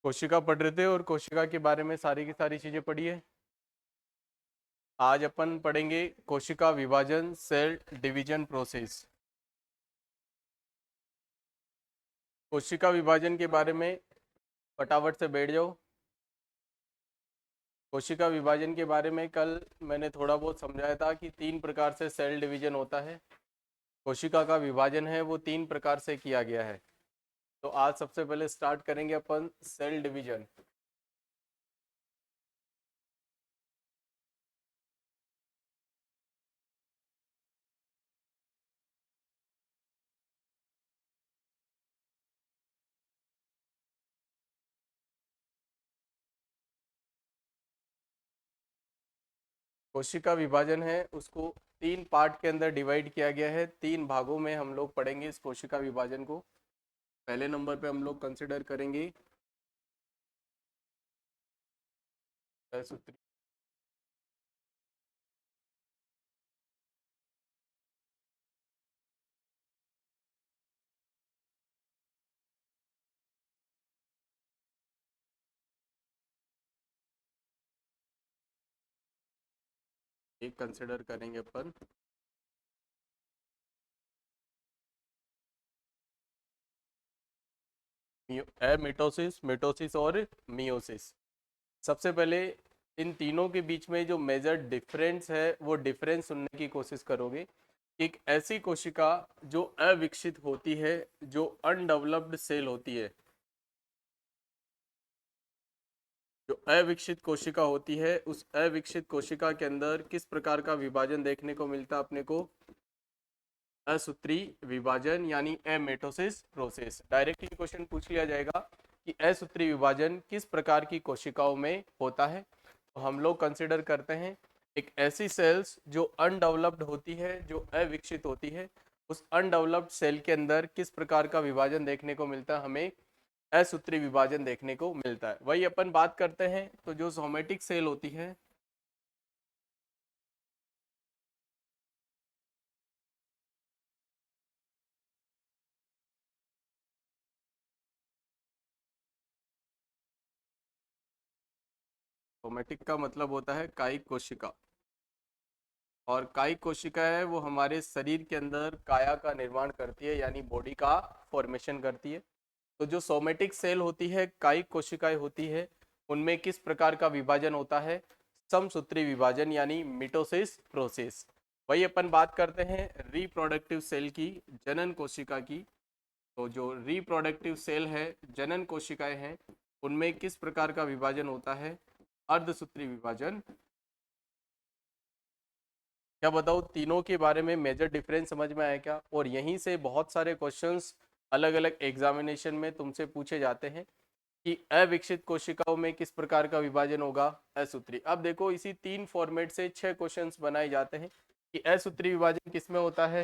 कोशिका पढ़ रहे थे और कोशिका के बारे में सारी की सारी चीजें पढ़ी है। आज अपन पढ़ेंगे कोशिका विभाजन, सेल डिवीजन प्रोसेस। कोशिका विभाजन के बारे में फटाफट से बैठ जाओ। कोशिका विभाजन के बारे में कल मैंने थोड़ा बहुत समझाया था कि 3 प्रकार से सेल डिवीजन होता है। कोशिका का विभाजन है वो 3 प्रकार से किया गया है। तो आज सबसे पहले स्टार्ट करेंगे अपन सेल डिवीजन। कोशिका विभाजन है उसको 3 पार्ट के अंदर डिवाइड किया गया है। 3 भागों में हम लोग पढ़ेंगे इस कोशिका विभाजन को। पहले नंबर पे हम लोग कंसिडर करेंगे सूत्री। एक कंसिडर करेंगे अपन मिटोसिस, मिटोसिस और मियोसिस। सबसे पहले इन तीनों के बीच में जो मेजर डिफरेंस है वो डिफरेंस सुनने की कोशिश करोगे। एक ऐसी कोशिका जो अविकसित होती है, जो अनडेवलप्ड सेल होती है, जो अविकसित कोशिका होती है, उस अविकसित कोशिका के अंदर किस प्रकार का विभाजन देखने को मिलता है अपने को? असूत्री विभाजन यानी एमेटोसिस प्रोसेस। डायरेक्टली क्वेश्चन पूछ लिया जाएगा कि असूत्री विभाजन किस प्रकार की कोशिकाओं में होता है। तो हम लोग कंसिडर करते हैं एक ऐसी सेल्स जो अनडेवलप्ड होती है, जो अविकसित होती है। उस अनडेवलप्ड सेल के अंदर किस प्रकार का विभाजन देखने को मिलता है? हमें असूत्री विभाजन देखने को मिलता है। वही अपन बात करते हैं तो जो सोमेटिक सेल होती है, सोमेटिक का मतलब होता है कायिक कोशिका। और कायिक कोशिका है वो हमारे शरीर के अंदर काया का निर्माण करती है, यानी बॉडी का फॉर्मेशन करती है। तो जो सोमेटिक सेल होती है, कायिक कोशिकाएं होती है, उनमें किस प्रकार का विभाजन होता है? समसूत्री विभाजन यानी मिटोसिस प्रोसेस। वही अपन बात करते हैं रिप्रोडक्टिव सेल की, जनन कोशिका की। तो जो रिप्रोडक्टिव सेल है, जनन कोशिकाएं हैं, उनमें किस प्रकार का विभाजन होता है? अर्धसूत्री विभाजन। क्या बताओ, तीनों के बारे में मेजर डिफरेंस समझ में आया क्या? और यहीं से बहुत सारे क्वेश्चंस अलग अलग एग्जामिनेशन में तुमसे पूछे जाते हैं कि अविकसित कोशिकाओं में किस प्रकार का विभाजन होगा? असूत्री। अब देखो, इसी 3 फॉर्मेट से 6 क्वेश्चंस बनाए जाते हैं कि असूत्री विभाजन किसमें होता है?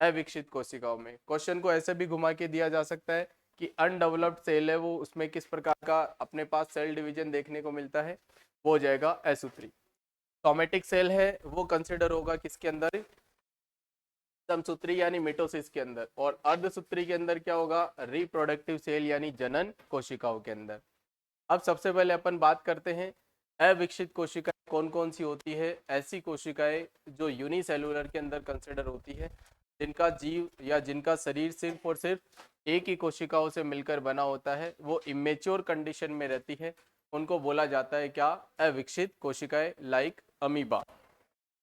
अविकसित कोशिकाओं में। क्वेश्चन को ऐसे भी घुमा के दिया जा सकता है कि अनडेवलप्ड सेल है वो, उसमें किस प्रकार का अपने पास सेल डिवीजन देखने को मिलता है? वो हो जाएगा असूत्री। सोमेटिक सेल है वो कंसिडर होगा किसके अंदर? समसूत्री यानी मिटोसिस के अंदर। और अर्धसूत्री के अंदर क्या होगा? रिप्रोडक्टिव सेल यानी जनन कोशिकाओं के अंदर। अब सबसे पहले अपन बात करते हैं अविकसित कोशिकाएं कौन कौन सी होती है। ऐसी कोशिकाएं जो यूनिसेलुलर के अंदर कंसिडर होती है, जिनका जीव या जिनका शरीर सिर्फ और सिर्फ एक ही कोशिकाओं से मिलकर बना होता है, वो इमेच्योर कंडीशन में रहती है, उनको बोला जाता है क्या? अविकसित कोशिकाएं, लाइक अमीबा।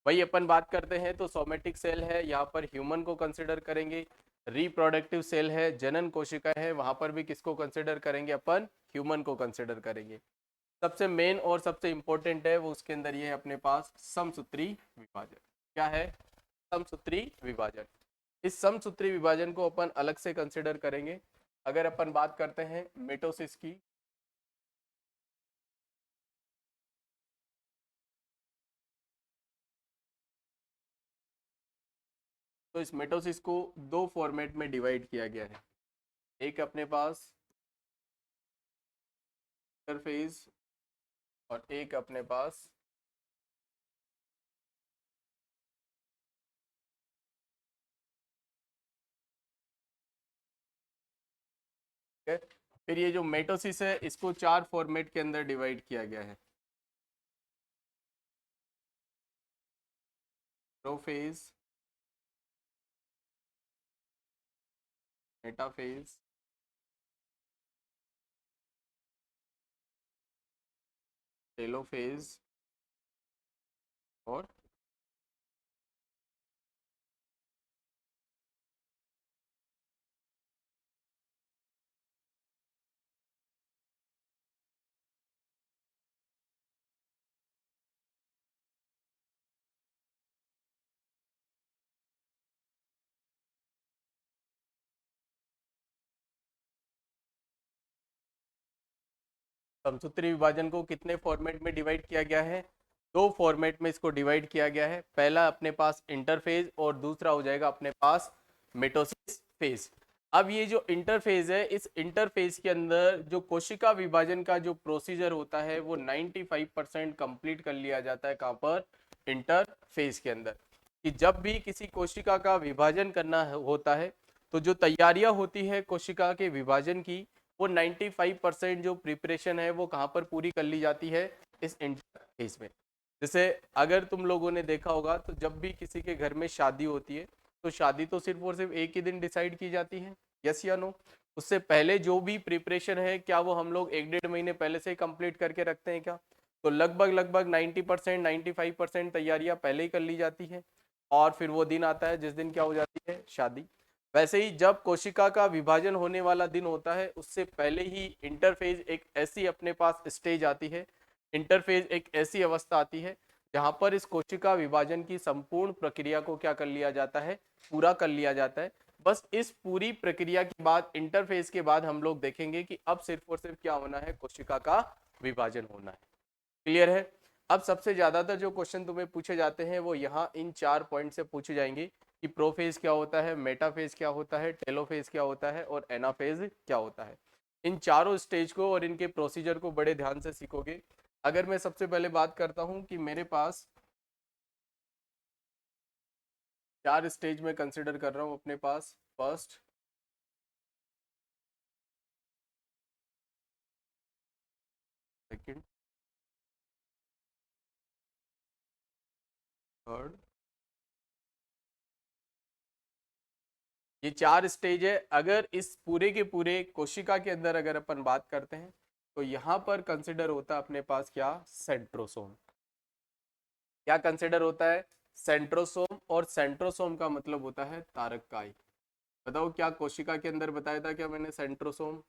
वही अपन बात करते हैं तो सोमेटिक सेल है, यहाँ पर ह्यूमन को कंसिडर करेंगे। रिप्रोडक्टिव सेल है, जनन कोशिका है, वहां पर भी किसको कंसिडर करेंगे? अपन ह्यूमन को कंसिडर करेंगे। सबसे मेन और सबसे इंपॉर्टेंट है वो, उसके अंदर ये है अपने पास समसूत्री विभाजन। क्या है? समसूत्री विभाजन। इस समसूत्री विभाजन को अपन अलग से कंसिडर करेंगे। अगर अपन बात करते हैं मिटोसिस की, तो इस मिटोसिस को 2 फॉर्मेट में डिवाइड किया गया है। एक अपने पास इंटरफेज और एक अपने पास है फिर ये जो मेटोसिस है इसको 4 फॉर्मेट के अंदर डिवाइड किया गया है। प्रोफेज, मेटाफेज, टेलोफेज और समसूत्री विभाजन को कितने फॉर्मेट में डिवाइड किया गया है? 2 फॉर्मेट में इसको डिवाइड किया गया है। पहला अपने पास इंटरफेज और दूसरा हो जाएगा अपने पास मेटोसिस फेज। अब ये जो इंटरफेज है, इस इंटरफेज के अंदर जो कोशिका विभाजन का जो प्रोसीजर होता है वो 95% कंप्लीट कर लिया जाता है। कहाँ पर? इंटरफेज के अंदर। कि जब भी किसी कोशिका का विभाजन करना होता है तो जो तैयारियां होती है कोशिका के विभाजन की, वो 95% जो प्रिपरेशन है वो कहाँ पर पूरी कर ली जाती है? इस इंटरफेस में। जैसे अगर तुम लोगों ने देखा होगा तो जब भी किसी के घर में शादी होती है तो शादी तो सिर्फ और सिर्फ एक ही दिन डिसाइड की जाती है, यस या नो? उससे पहले जो भी प्रिपरेशन है क्या वो हम लोग 1-1.5 महीने पहले से ही कंप्लीट करके रखते हैं क्या? तो लगभग लगभग 90% 95% तैयारियां पहले ही कर ली जाती है और फिर वो दिन आता है जिस दिन क्या हो जाती है? शादी। वैसे ही जब कोशिका का विभाजन होने वाला दिन होता है उससे पहले ही इंटरफेज एक ऐसी अपने पास स्टेज आती है, इंटरफेज एक ऐसी अवस्था आती है जहां पर इस कोशिका विभाजन की संपूर्ण प्रक्रिया को क्या कर लिया जाता है? पूरा कर लिया जाता है। बस इस पूरी प्रक्रिया के बाद, इंटरफेज के बाद हम लोग देखेंगे कि अब सिर्फ और सिर्फ क्या होना है? कोशिका का विभाजन होना है। क्लियर है? अब सबसे ज्यादातर जो क्वेश्चन तुम्हें पूछे जाते हैं वो यहाँ इन 4 पॉइंट से पूछे जाएंगे कि प्रोफेज क्या होता है, मेटाफेज क्या होता है, टेलोफेज क्या होता है और एनाफेज क्या होता है। इन चारों स्टेज को और इनके प्रोसीजर को बड़े ध्यान से सीखोगे। अगर मैं सबसे पहले बात करता हूं कि मेरे पास 4 स्टेज में कंसिडर कर रहा हूं अपने पास। फर्स्ट, सेकंड, थर्ड, ये 4 स्टेज है। अगर इस पूरे के पूरे कोशिका के अंदर अगर अपन बात करते हैं तो यहाँ पर कंसिडर होता है अपने पास क्या? सेंट्रोसोम। क्या कंसिडर होता है? सेंट्रोसोम। और सेंट्रोसोम का मतलब होता है तारककाई। बताओ क्या कोशिका के अंदर बताया था क्या मैंने? सेंट्रोसोम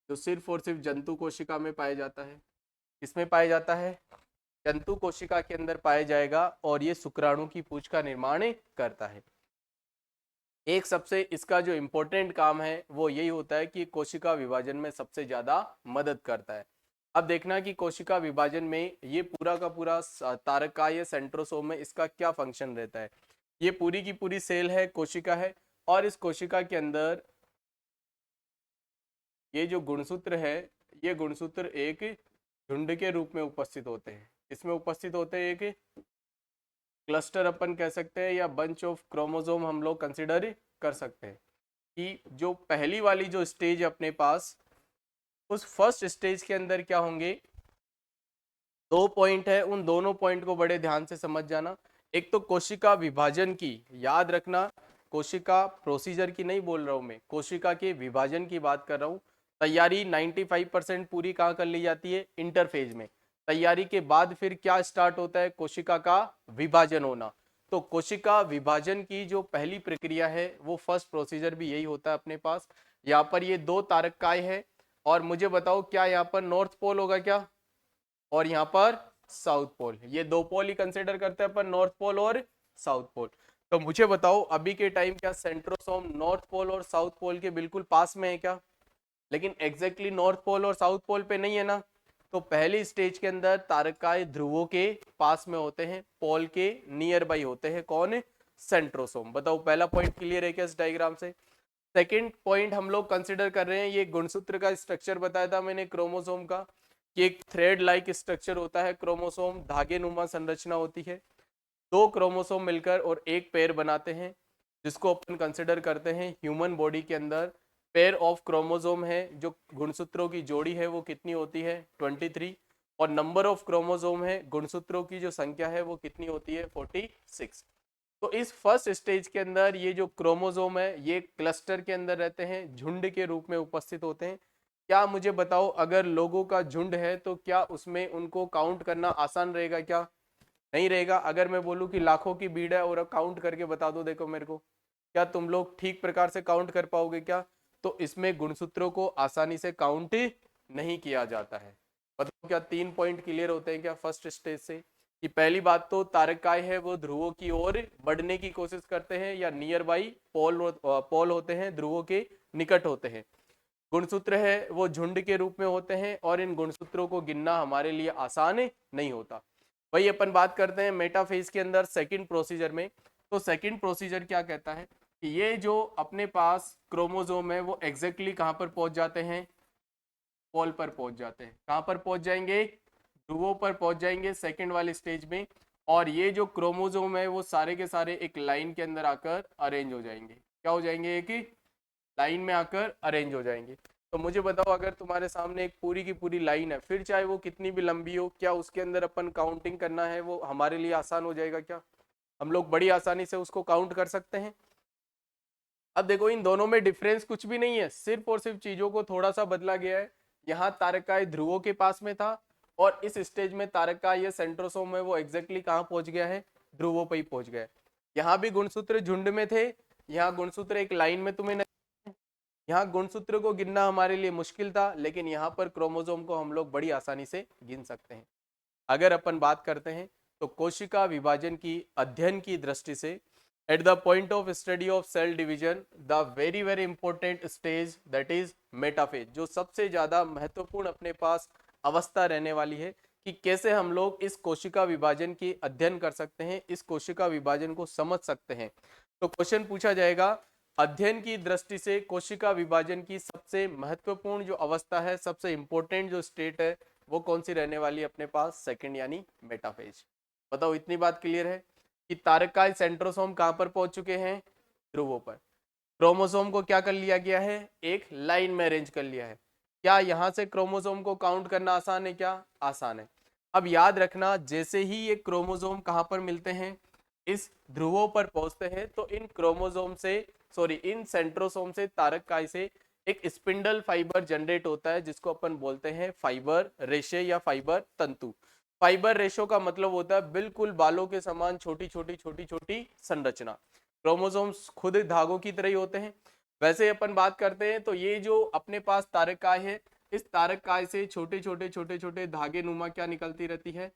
जो सिर्फ और सिर्फ जंतु कोशिका में पाया जाता है। किसमें पाया जाता है? जंतु कोशिका के अंदर पाया जाएगा और ये शुक्राणु की पूंछ का निर्माण करता है। एक सबसे इसका जो इम्पोर्टेंट काम है वो यही होता है कि कोशिका विभाजन में सबसे ज्यादा मदद करता है। अब देखना कि कोशिका विभाजन में ये पूरा का पूरा तारकाय सेंट्रोसोम में इसका क्या फंक्शन रहता है। ये पूरी की पूरी सेल है, कोशिका है, और इस कोशिका के अंदर ये जो गुणसूत्र है, ये गुणसूत्र एक झुंड के रूप में उपस्थित होते हैं। इसमें उपस्थित होते हैं एक क्लस्टर अपन कह सकते हैं या बंच ऑफ क्रोमोसोम हम लोग कंसिडर कर सकते हैं। कि जो पहली वाली जो स्टेज अपने पास, उस फर्स्ट स्टेज के अंदर क्या होंगे? 2 पॉइंट है, उन दोनों पॉइंट को बड़े ध्यान से समझ जाना। एक तो कोशिका विभाजन की, याद रखना, कोशिका प्रोसीजर की नहीं बोल रहा हूं मैं, कोशिका के विभाजन की बात कर रहा हूं। तैयारी 95% पूरी कहाँ कर ली जाती है? इंटरफेज में। तैयारी के बाद फिर क्या स्टार्ट होता है? कोशिका का विभाजन होना। तो कोशिका विभाजन की जो पहली प्रक्रिया है वो फर्स्ट प्रोसीजर भी यही होता है अपने पास। यहाँ पर ये 2 तारककाय है और मुझे बताओ क्या यहाँ पर नॉर्थ पोल होगा क्या? और यहाँ पर साउथ पोल। ये 2 पोल ही कंसिडर करते हैं अपन, नॉर्थ पोल और साउथ पोल। तो मुझे बताओ अभी के टाइम क्या सेंट्रोसोम नॉर्थ पोल और साउथ पोल के बिल्कुल पास में है क्या? लेकिन एग्जैक्टली नॉर्थ पोल और साउथ पोल पे नहीं है ना। तो पहली स्टेज के अंदर तारकाय ध्रुवों के पास में होते हैं, पोल के नियर बाई होते हैं। कौन? सेंट्रोसोम। बताओ पहला पॉइंट क्लियर है क्या इस डायग्राम से? सेकेंड पॉइंट हम लोग कंसिडर कर रहे हैं, ये गुणसूत्र का स्ट्रक्चर बताया था मैंने क्रोमोसोम का, कि एक थ्रेड लाइक स्ट्रक्चर होता है क्रोमोसोम, धागे नुमा संरचना होती है। 2 क्रोमोसोम मिलकर और एक पेयर बनाते हैं, जिसको अपन कंसिडर करते हैं ह्यूमन बॉडी के अंदर पेयर ऑफ क्रोमोसोम है, जो गुणसूत्रों की जोड़ी है वो कितनी होती है 23, और नंबर ऑफ क्रोमोसोम है, गुणसूत्रों की जो संख्या है वो कितनी होती है 46। तो इस फर्स्ट स्टेज के अंदर ये जो क्रोमोसोम है ये क्लस्टर के अंदर रहते हैं, झुंड के रूप में उपस्थित होते हैं। क्या मुझे बताओ, अगर लोगों का झुंड है तो क्या उसमें उनको काउंट करना आसान रहेगा क्या? नहीं रहेगा। अगर मैं बोलूं कि लाखों की भीड़ है और अब काउंट करके बता दो देखो मेरे को, क्या तुम लोग ठीक प्रकार से काउंट कर पाओगे क्या? तो इसमें गुणसूत्रों को आसानी से काउंट नहीं किया जाता है। बताओ क्या 3 पॉइंट क्लियर होते हैं क्या फर्स्ट स्टेज से? कि पहली बात तो तारकाय है वो ध्रुवों की ओर बढ़ने की कोशिश करते हैं या नियर बाई पोल होते हैं, ध्रुवों के निकट होते हैं। गुणसूत्र है वो झुंड के रूप में होते हैं और इन गुणसूत्रों को गिनना हमारे लिए आसान नहीं होता। वही अपन बात करते हैं मेटाफेज के अंदर सेकंड प्रोसीजर में। तो सेकंड प्रोसीजर क्या कहता है कि ये जो अपने पास क्रोमोसोम है वो एग्जैक्टली कहां पर पहुंच जाते हैं? पोल पर पहुंच जाते हैं। कहां पर पहुंच जाएंगे? ध्रुवों पर पहुंच जाएंगे सेकंड वाले स्टेज में। और ये जो क्रोमोसोम है वो सारे के सारे एक लाइन के अंदर आकर अरेंज हो जाएंगे। क्या हो जाएंगे? एक ही लाइन में आकर अरेंज हो जाएंगे। तो मुझे बताओ, अगर तुम्हारे सामने एक पूरी की पूरी लाइन है, फिर चाहे वो कितनी भी लंबी हो, क्या उसके अंदर अपन काउंटिंग करना है वो हमारे लिए आसान हो जाएगा क्या? हम लोग बड़ी आसानी से उसको काउंट कर सकते हैं। अब देखो इन दोनों में डिफरेंस कुछ भी नहीं है, सिर्फ और सिर्फ चीजों को थोड़ा सा बदला गया है। यहाँ तारकाय ध्रुवों के पास में था और इस स्टेज में तारकाय सेंट्रोसोम है वो एग्जैक्टली कहाँ पहुंच गया है? ध्रुवों पर ही पहुंच गया है। यहाँ भी गुणसूत्र झुंड में थे, यहाँ गुणसूत्र एक लाइन में तुम्हें, यहाँ गुणसूत्र को गिनना हमारे लिए मुश्किल था, लेकिन यहाँ पर क्रोमोसोम को हम लोग बड़ी आसानी से गिन सकते हैं। अगर अपन बात करते हैं तो कोशिका विभाजन की अध्ययन की दृष्टि से at the point of study of cell division the very very important stage that is metaphase, जो सबसे ज्यादा महत्वपूर्ण अपने पास अवस्था रहने वाली है कि कैसे हम लोग इस कोशिका विभाजन की अध्ययन कर सकते हैं, इस कोशिका विभाजन को समझ सकते हैं। तो क्वेश्चन पूछा जाएगा, अध्ययन की दृष्टि से कोशिका विभाजन की सबसे महत्वपूर्ण जो अवस्था है, सबसे इंपॉर्टेंट जो स्टेट है, वो कौन सी रहने वाली है अपने पास? सेकंड यानी मेटाफेज। बताओ इतनी बात क्लियर है कि तारकाय सेंट्रोसोम कहां पर पहुंच चुके हैं? ध्रुवों पर। क्रोमोसोम को क्या कर लिया गया है? एक लाइन में अरेंज कर लिया है। क्या यहां से क्रोमोसोम को काउंट करना आसान है क्या? आसान है। अब याद रखना, जैसे ही ये क्रोमोसोम कहां पर मिलते हैं? इस ध्रुवों पर पहुंचते हैं, तो इन क्रोमोसोम से, सॉरी इन सेंट्रोसोम से, तारकाय से एक स्पिंडल फाइबर जनरेट होता है जिसको अपन बोलते हैं फाइबर रेशे या फाइबर तंतु। फाइबर रेशो का मतलब होता है बिल्कुल बालों के समान छोटी छोटी छोटी छोटी संरचना। क्रोमोसोम्स खुद धागों की तरह ही होते हैं। वैसे अपन बात करते हैं तो ये जो अपने पास तारकाय है, इस तारकाय से छोटे छोटे छोटे छोटे धागे नुमा क्या निकलती रहती है?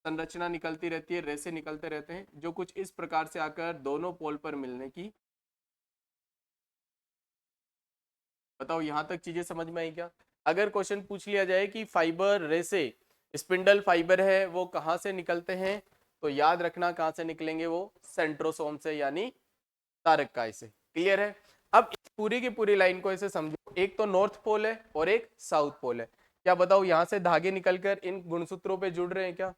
संरचना निकलती रहती है, रेसे निकलते रहते हैं, जो कुछ इस प्रकार से आकर दोनों पोल पर मिलने की। बताओ यहां तक चीजें समझ में आई क्या? अगर क्वेश्चन पूछ लिया जाए कि फाइबर रेसे, स्पिंडल फाइबर है वो कहां से निकलते हैं, तो याद रखना कहां से निकलेंगे? वो सेंट्रोसोम से यानी तारकाय से। क्लियर है? अब इस पूरी की पूरी लाइन को ऐसे समझो, एक तो नॉर्थ पोल है और एक साउथ पोल है। क्या बताओ यहां से धागे निकलकर इन गुणसूत्रों पे जुड़ रहे हैं क्या?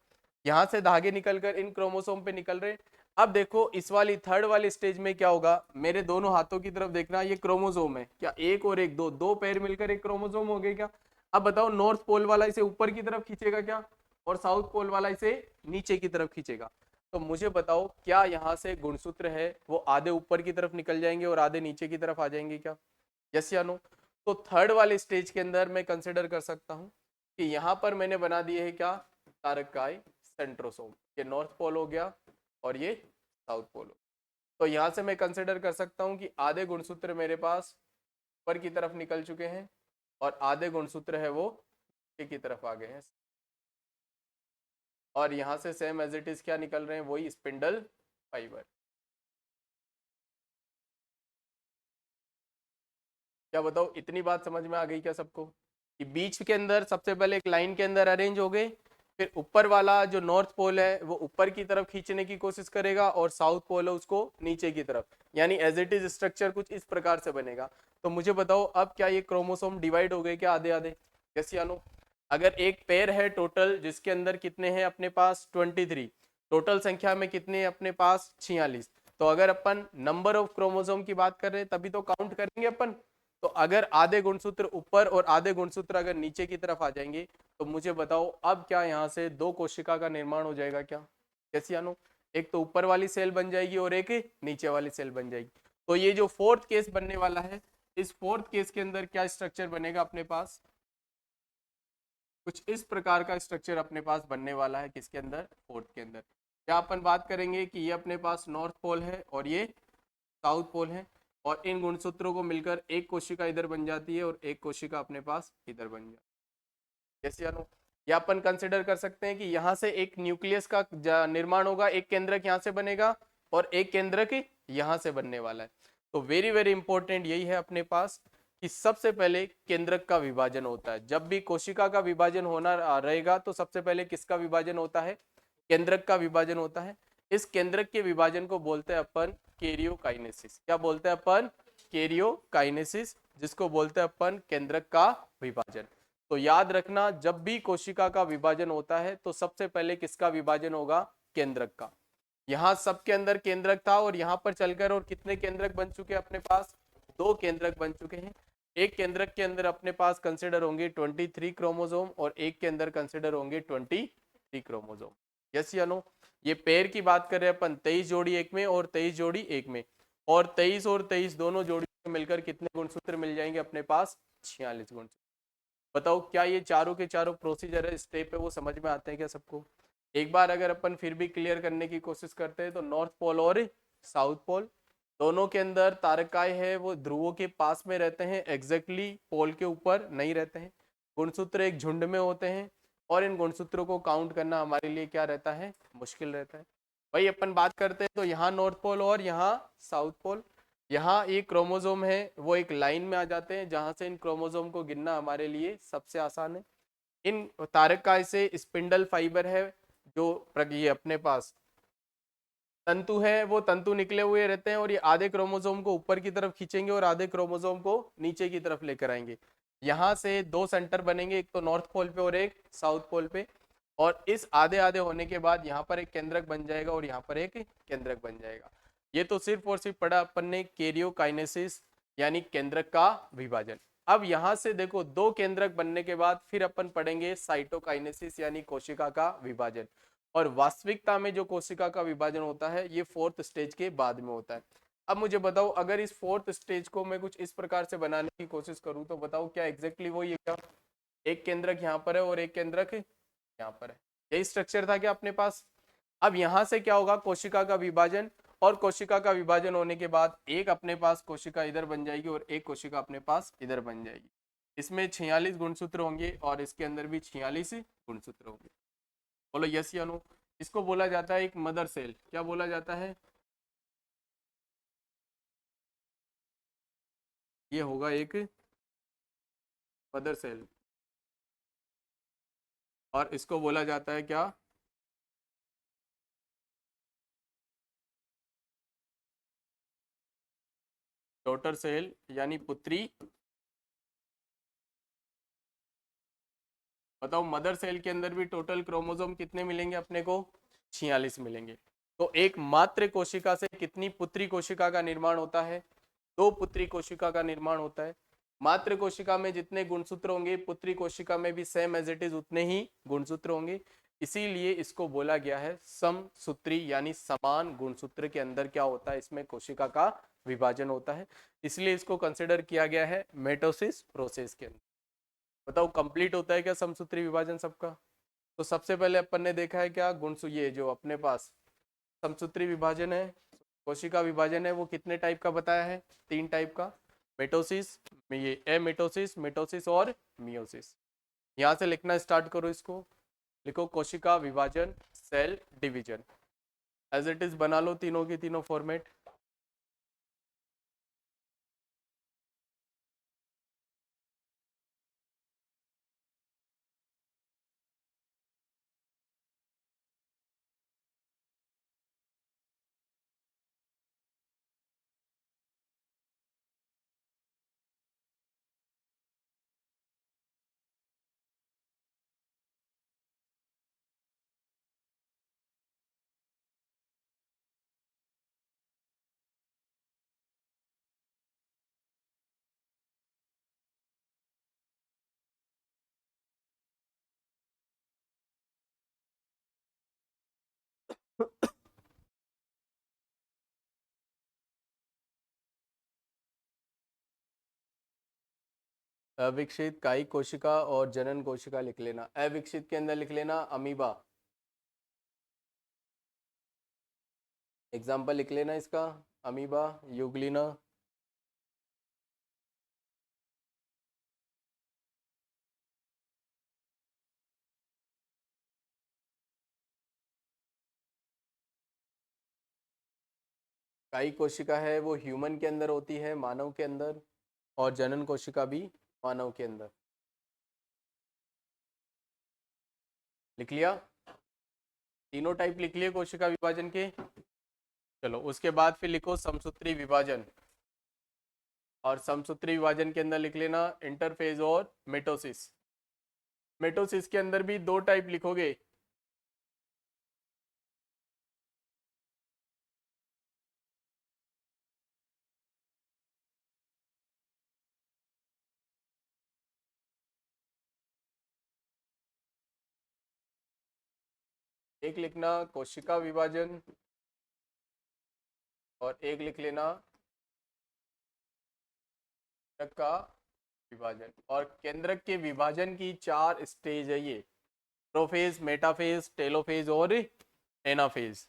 यहां से धागे निकलकर इन क्रोमोसोम पे निकल रहे हैं। अब देखो इस वाली थर्ड वाली स्टेज में क्या होगा, मेरे दोनों हाथों की तरफ देखना, ये क्रोमोसोम है क्या? एक और एक, दो दो पैर मिलकर एक क्रोमोसोम हो गए क्या? अब बताओ नॉर्थ पोल वाला इसे ऊपर की तरफ खींचेगा क्या, और साउथ पोल वाला इसे नीचे की तरफ खींचेगा? तो मुझे बताओ क्या यहाँ से गुणसूत्र है वो आधे ऊपर की तरफ निकल जाएंगे और आधे नीचे की तरफ आ जाएंगे क्या? यस या नो? तो थर्ड वाले स्टेज के अंदर मैं कंसिडर कर सकता हूँ कि यहाँ पर मैंने बना दिए है क्या? तारकाय सेंट्रोसोम। ये नॉर्थ पोल हो गया और ये साउथ पोल हो। तो यहाँ से मैं कंसिडर कर सकता हूँ कि आधे गुणसूत्र मेरे पास ऊपर की तरफ निकल चुके हैं और आधे गुणसूत्र है वो नीचे की तरफ आ गए हैं। और यहाँ से सेम एज इट इज क्या निकल रहे हैं? वही स्पिंडल फाइबर। क्या बताओ इतनी बात समझ में आ गई क्या सबको? कि बीच के अंदर सबसे पहले एक लाइन के अंदर अरेंज हो गए, फिर ऊपर वाला जो नॉर्थ पोल है वो ऊपर की तरफ खींचने की कोशिश करेगा और साउथ पोल है उसको नीचे की तरफ, यानी एज इट इज स्ट्रक्चर कुछ इस प्रकार से बनेगा। तो मुझे बताओ अब क्या ये क्रोमोसोम डिवाइड हो गए क्या आधे आधे? यस या नो? अगर एक पेयर है टोटल जिसके अंदर कितने हैं अपने पास 23, टोटल संख्या में कितने हैं अपने पास 46, तो अगर अपन नंबर ऑफ क्रोमोसोम की बात कर रहे हैं तभी तो काउंट करेंगे अपन। तो अगर आधे गुणसूत्र ऊपर और आधे गुणसूत्र अगर नीचे की तरफ आ जाएंगे तो मुझे बताओ अब क्या यहाँ से दो कोशिका का निर्माण हो जाएगा क्या? कैसे यानो? एक तो ऊपर वाली सेल बन जाएगी और एक नीचे वाली सेल बन जाएगी। तो ये जो फोर्थ केस बनने वाला है, इस फोर्थ केस के अंदर क्या स्ट्रक्चर बनेगा अपने पास? कुछ इस प्रकार का स्ट्रक्चर अपने पास बनने वाला है। किसके अंदर? फोर्थ के अंदर। क्या अपन बात करेंगे कि ये अपने पास नॉर्थ पोल है और ये साउथ पोल है, और इन गुणसूत्रों को मिलकर एक कोशिका इधर बन जाती है और एक कोशिका अपने पास इधर बन जाती है। जैसे यानो या अपन कंसिडर कर सकते हैं कि यहाँ से एक न्यूक्लियस का निर्माण होगा, एक केंद्रक यहाँ से बनेगा और एक केंद्रक यहाँ से बनने वाला है। तो वेरी वेरी इंपॉर्टेंट यही है अपने पास कि सबसे पहले केंद्रक का विभाजन होता है। जब भी कोशिका का विभाजन होना रहेगा तो सबसे पहले किसका विभाजन होता है? केंद्रक का विभाजन होता है। इस केंद्रक के विभाजन को बोलते हैं अपन कैरियोकाइनेसिस। क्या बोलते हैं अपन? कैरियोकाइनेसिस, जिसको बोलते हैं अपन केंद्रक का विभाजन। तो याद रखना, जब भी कोशिका का विभाजन होता है तो सबसे पहले किसका विभाजन होगा? केंद्रक का। यहाँ सबके अंदर केंद्रक था और यहाँ पर चलकर और कितने केंद्रक बन चुके हैं अपने पास? दो केंद्रक बन चुके हैं। एक केंद्रक के अंदर अपने पास कंसिडर होंगे 23 क्रोमोसोम और एक के अंदर कंसिडर होंगे 23 क्रोमोसोम। यस या नो? ये पेयर की बात कर रहे हैं अपन, 23 जोड़ी एक में और 23 जोड़ी एक में, और 23 और 23 दोनों जोड़ी मिलकर कितने गुणसूत्र मिल जाएंगे अपने पास? 46 गुणसूत्र। बताओ क्या ये चारों के चारों प्रोसीजर है, स्टेप है, वो समझ में आते हैं क्या सबको? एक बार अगर अपन फिर भी क्लियर करने की कोशिश करते हैं तो नॉर्थ पोल और साउथ पोल दोनों के अंदर तारकाएं है वो ध्रुवों के पास में रहते हैं, एग्जैक्टली पोल के ऊपर नहीं रहते हैं। गुणसूत्र एक झुंड में होते हैं और इन गुणसूत्रों को काउंट करना हमारे लिए क्या रहता है? मुश्किल रहता है। भाई अपन बात करते हैं तो यहाँ नॉर्थ पोल और यहाँ साउथ पोल, यहाँ एक क्रोमोसोम है वो एक लाइन में आ जाते हैं जहां से इन क्रोमोसोम को गिनना हमारे लिए सबसे आसान है। इन तारकाएं से स्पिंडल फाइबर है जो ये अपने पास तंतु है, वो तंतु निकले हुए रहते हैं और ये आधे क्रोमोसोम को ऊपर की तरफ खींचेंगे और आधे क्रोमोसोम को नीचे की तरफ लेकर आएंगे। यहाँ से दो सेंटर बनेंगे, एक तो नॉर्थ पोल पे और एक साउथ पोल पे, और इस आधे आधे होने के बाद यहाँ पर एक केंद्रक बन जाएगा और यहाँ पर एक केंद्रक बन जाएगा। ये तो सिर्फ और सिर्फ पढ़ा अपन ने कैरियोकाइनेसिस यानी केंद्रक का विभाजन। अब यहाँ से देखो दो केंद्रक बनने के बाद फिर अपन पढ़ेंगे साइटोकाइनेसिस यानी कोशिका का विभाजन। और वास्तविकता में जो कोशिका का विभाजन होता है ये फोर्थ स्टेज के बाद में होता है। अब मुझे बताओ अगर इस फोर्थ स्टेज को मैं कुछ इस प्रकार से बनाने की कोशिश करूं तो बताओ क्या एग्जैक्टली वो ये क्या? एक केंद्रक यहाँ पर है और एक केंद्रक यहाँ पर है, यही स्ट्रक्चर था क्या अपने पास? अब यहाँ से क्या होगा? कोशिका का विभाजन, और कोशिका का विभाजन होने के बाद एक अपने पास कोशिका इधर बन जाएगी और एक कोशिका अपने पास इधर बन जाएगी। इसमें 46 गुणसूत्र होंगे और इसके अंदर भी 46 गुणसूत्र होंगे। बोलो यस या नो? इसको बोला जाता है एक मदर सेल। क्या बोला जाता है? ये होगा एक मदर सेल, और इसको बोला जाता है क्या? डॉटर सेल यानी पुत्री। बताओ मदर सेल के अंदर भी टोटल क्रोमोसोम कितने मिलेंगे अपने को? 46 मिलेंगे। तो एक मात्र कोशिका से कितनी पुत्री कोशिका का निर्माण होता है? दो पुत्री कोशिका का निर्माण होता है। मात्र कोशिका में जितने गुणसूत्र होंगे पुत्री कोशिका में भी सेम एज इट इज उतने ही गुणसूत्र होंगे। इसीलिए इसको बोला गया है समसूत्री यानी समान गुणसूत्र के अंदर क्या होता है? इसमें कोशिका का विभाजन होता है, इसलिए इसको कंसिडर किया गया है मेटोसिस प्रोसेस के अंदर। बताओ कंप्लीट होता है क्या समसूत्री विभाजन सबका? तो सबसे पहले अपन ने देखा है क्या गुणसू ये जो अपने पास समसूत्री विभाजन है, कोशिका विभाजन है, वो कितने टाइप का बताया है? तीन टाइप का। मेटोसिस, ये एमिटोसिस, मिटोसिस और मियोसिस। यहाँ से लिखना स्टार्ट करो इसको। लिखो कोशिका विभाजन, cell division, as it is बना लो तीनों की तीनों फॉर्मेट। अविकसित कायिक कोशिका और जनन कोशिका लिख लेना। अविकसित के अंदर लिख लेना अमीबा, एग्जाम्पल लिख लेना इसका, अमीबा, यूग्लिना। कायिक कोशिका है वो ह्यूमन के अंदर होती है, मानव के अंदर, और जनन कोशिका भी मानव के अंदर। लिख लिया? तीनों टाइप लिख लिए कोशिका विभाजन के। चलो उसके बाद फिर लिखो समसूत्री विभाजन, और समसूत्री विभाजन के अंदर लिख लेना इंटरफेज और मिटोसिस। मिटोसिस के अंदर भी दो टाइप लिखोगे, एक लिखना कोशिका विभाजन और एक लिख लेना केंद्रक का विभाजन। और केंद्रक के विभाजन की 4 स्टेज है ये, प्रोफेज, मेटाफेज, टेलोफेज और एनाफेज।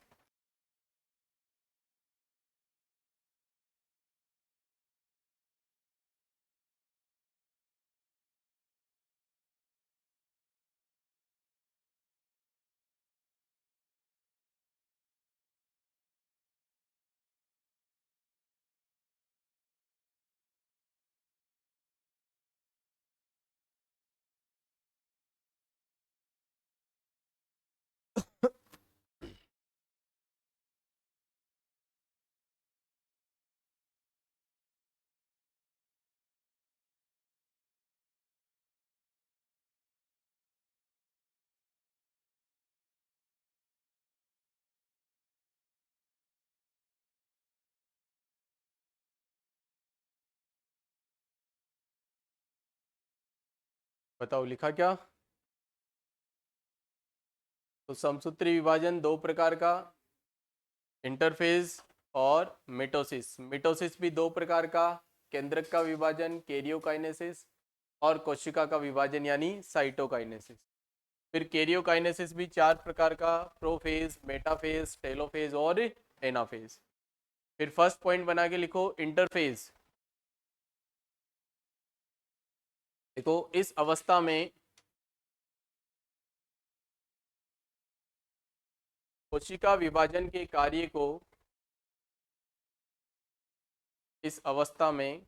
बताओ लिखा क्या? तो समसूत्री विभाजन दो प्रकार का, इंटरफेज और मिटोसिस। मिटोसिस भी दो प्रकार का, केंद्रक का विभाजन कैरियोकाइनेसिस और कोशिका का विभाजन यानी साइटोकाइनेसिस। फिर कैरियोकाइनेसिस भी 4 प्रकार का, प्रोफेज, मेटाफेज, टेलोफेज और एनाफेज। फिर फर्स्ट पॉइंट बना के लिखो इंटरफेज। देखो इस अवस्था में कोशिका विभाजन के कार्य को, इस अवस्था में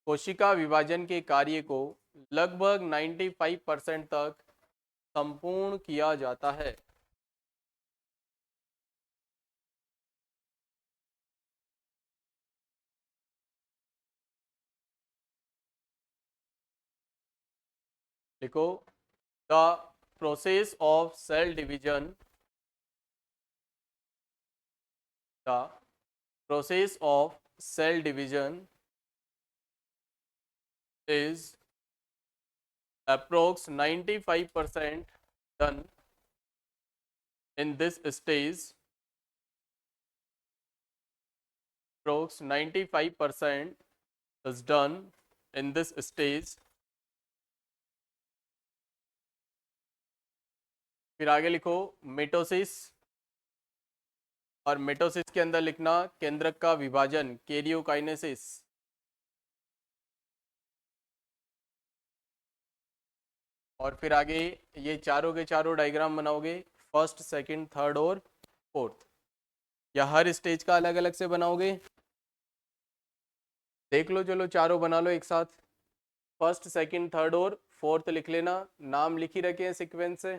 कोशिका विभाजन के कार्य को लगभग 95% तक संपूर्ण किया जाता है। देखो the process of cell division, the process of cell division is approx 95% done in this stage, approx 95% is done in this stage। फिर आगे लिखो मिटोसिस, और मिटोसिस के अंदर लिखना केंद्रक का विभाजन कैरियोकाइनेसिस। और फिर आगे ये चारों के चारों डायग्राम बनाओगे, फर्स्ट, सेकंड, थर्ड और फोर्थ, या हर स्टेज का अलग अलग से बनाओगे? देख लो, चलो चारों बना लो एक साथ। फर्स्ट, सेकंड, थर्ड और फोर्थ लिख लेना, नाम लिख ही रखे हैं सीक्वेंस से।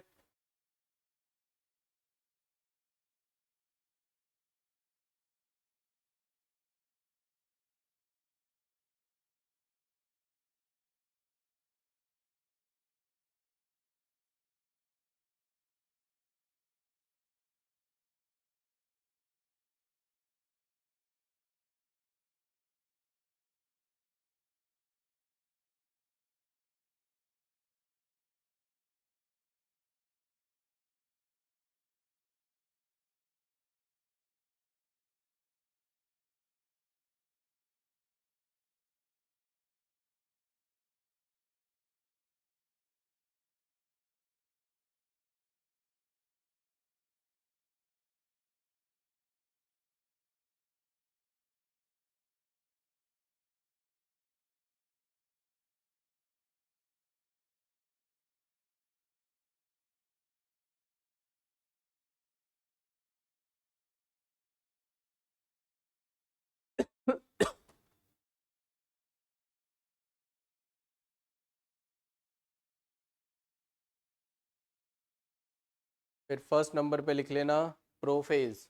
फिर फर्स्ट नंबर पे लिख लेना प्रोफेज।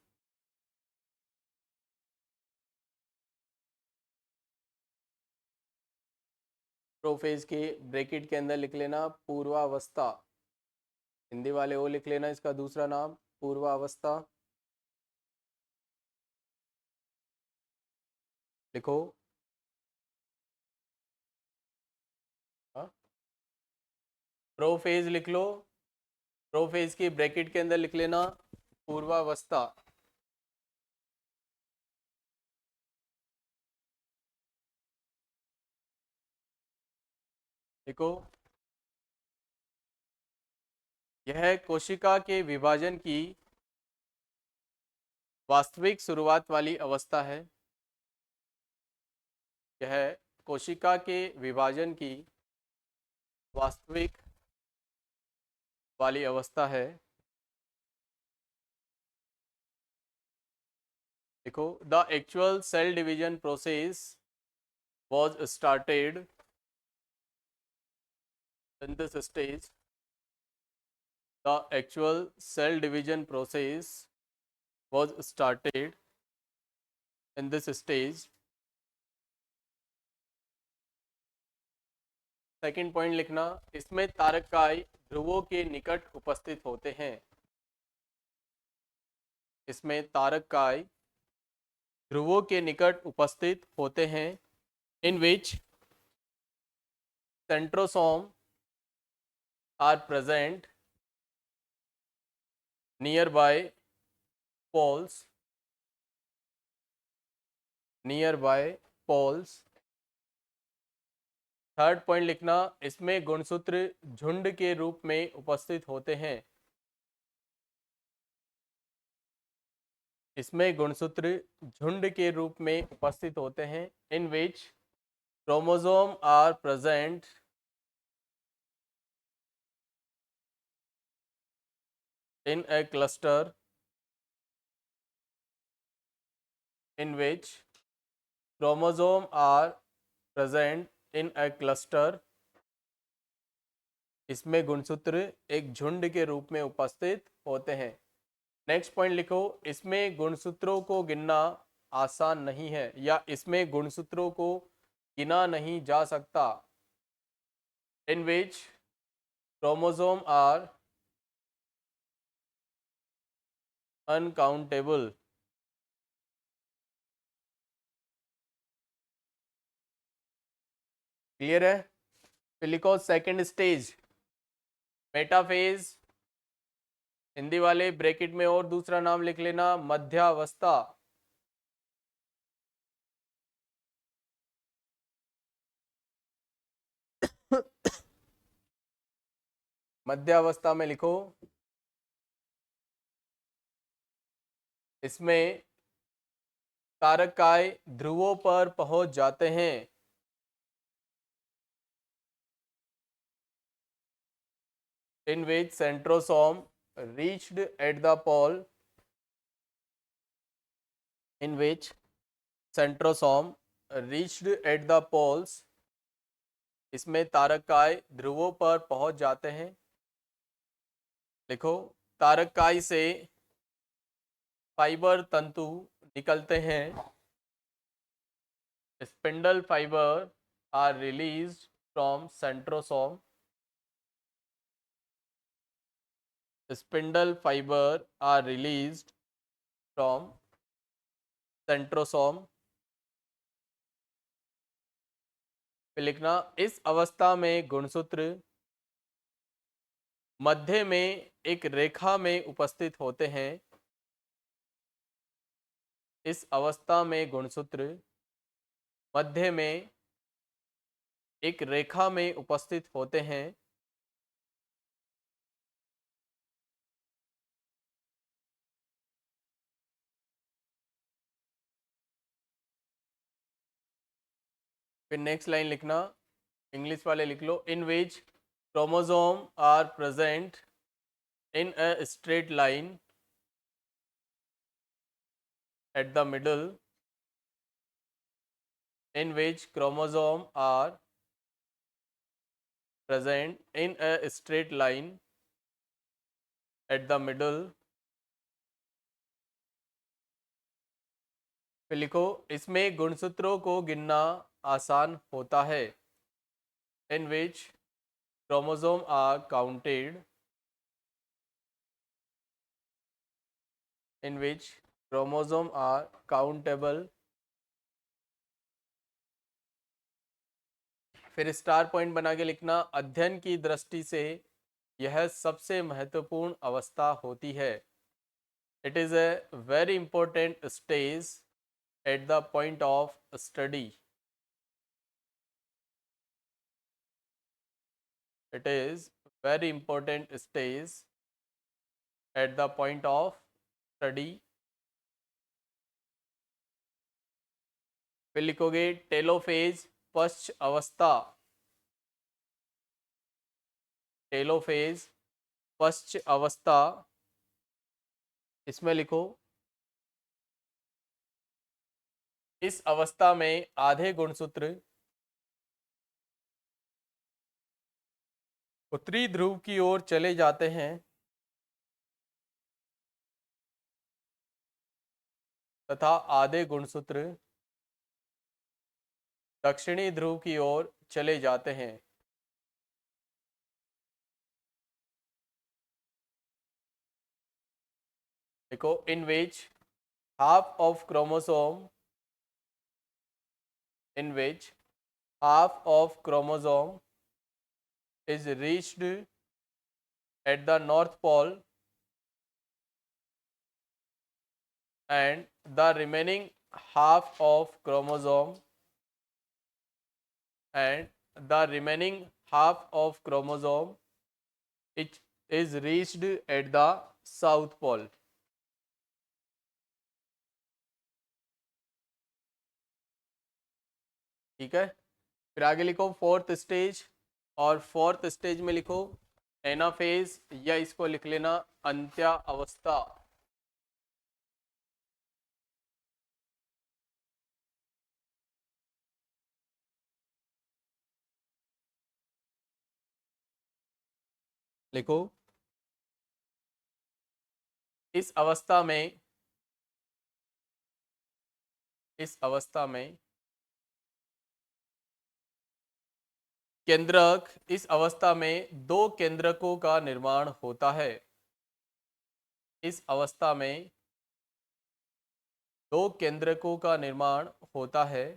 प्रोफेज के ब्रैकेट के अंदर लिख लेना पूर्वावस्था। हिंदी वाले वो लिख लेना इसका दूसरा नाम पूर्वावस्था। लिखो। हाँ, प्रोफेज लिख लो। प्रोफेज की ब्रैकेट के अंदर लिख लेना पूर्वावस्था। देखो, यह कोशिका के विभाजन की वास्तविक शुरुआत वाली अवस्था है। यह कोशिका के विभाजन की वास्तविक वाली अवस्था है। देखो, the actual cell division process was started in this stage. The actual cell division process was started in this stage. Second point लिखना, इसमें तारककाय ध्रुवों के निकट उपस्थित होते हैं। इसमें तारककाय ध्रुवों के निकट उपस्थित होते हैं। In which centrosome are present near by poles. Near by poles. Third point लिखना, इसमें गुणसूत्र झुंड के रूप में उपस्थित होते हैं। इसमें गुणसूत्र झुंड के रूप में उपस्थित होते हैं। In which chromosome are present in a cluster. In which chromosome are present in a cluster. इसमें गुणसूत्र एक झुंड के रूप में उपस्थित होते हैं। नेक्स्ट पॉइंट लिखो, इसमें गुणसूत्रों को गिनना आसान नहीं है या इसमें गुणसूत्रों को गिना नहीं जा सकता। इन which chromosome are uncountable. Clear है? फिर लिखो सेकेंड स्टेज मेटाफेज। हिंदी वाले ब्रैकेट में और दूसरा नाम लिख लेना मध्यावस्था। मध्यावस्था में लिखो, इसमें तारककाय ध्रुवों पर पहुंच जाते हैं। In which centrosome reached at the pole. In which centrosome reached at the poles. इसमें तारककाय ध्रुवों पर पहुंच जाते हैं। लिखो, तारककाय से फाइबर तंतु निकलते हैं। Spindle fibre are released from centrosome. Spindle fibre are released from centrosome. फिर लिखना, इस अवस्था में गुणसूत्र मध्य में एक रेखा में उपस्थित होते हैं। इस अवस्था में गुणसूत्र मध्य में एक रेखा में उपस्थित होते हैं। फिर नेक्स्ट लाइन लिखना, इंग्लिश वाले लिख लो, in which chromosome are present in a straight line at the middle in which chromosome are present in a straight line at the middle। फिर लिखो इसमें गुणसूत्रों को गिनना आसान होता है। in which chromosome are counted, in which chromosome are countable। फिर स्टार पॉइंट बना के लिखना अध्ययन की दृष्टि से यह सबसे महत्वपूर्ण अवस्था होती है। It is a very important stage eight the point of study. It is very important stage eight the point of study. फिर लिखोगे टेलोफेज पश्च अवस्था। टेलोफेज पश्च अवस्था, इसमें लिखो इस अवस्था में आधे गुणसूत्र उत्तरी ध्रुव की ओर चले जाते हैं तथा आधे गुणसूत्र दक्षिणी ध्रुव की ओर चले जाते हैं। देखो in which half of chromosome, in which half of chromosome is reached at the north pole and the remaining half of chromosome and the remaining half of chromosome it is reached at the south pole। ठीक है, फिर आगे लिखो fourth stage, और fourth stage में लिखो anaphase या इसको लिख लेना अंत्या अवस्था। लिखो इस अवस्था में, इस अवस्था में केंद्रक, इस अवस्था में दो केंद्रकों का निर्माण होता है। इस अवस्था में दो केंद्रकों का निर्माण होता है।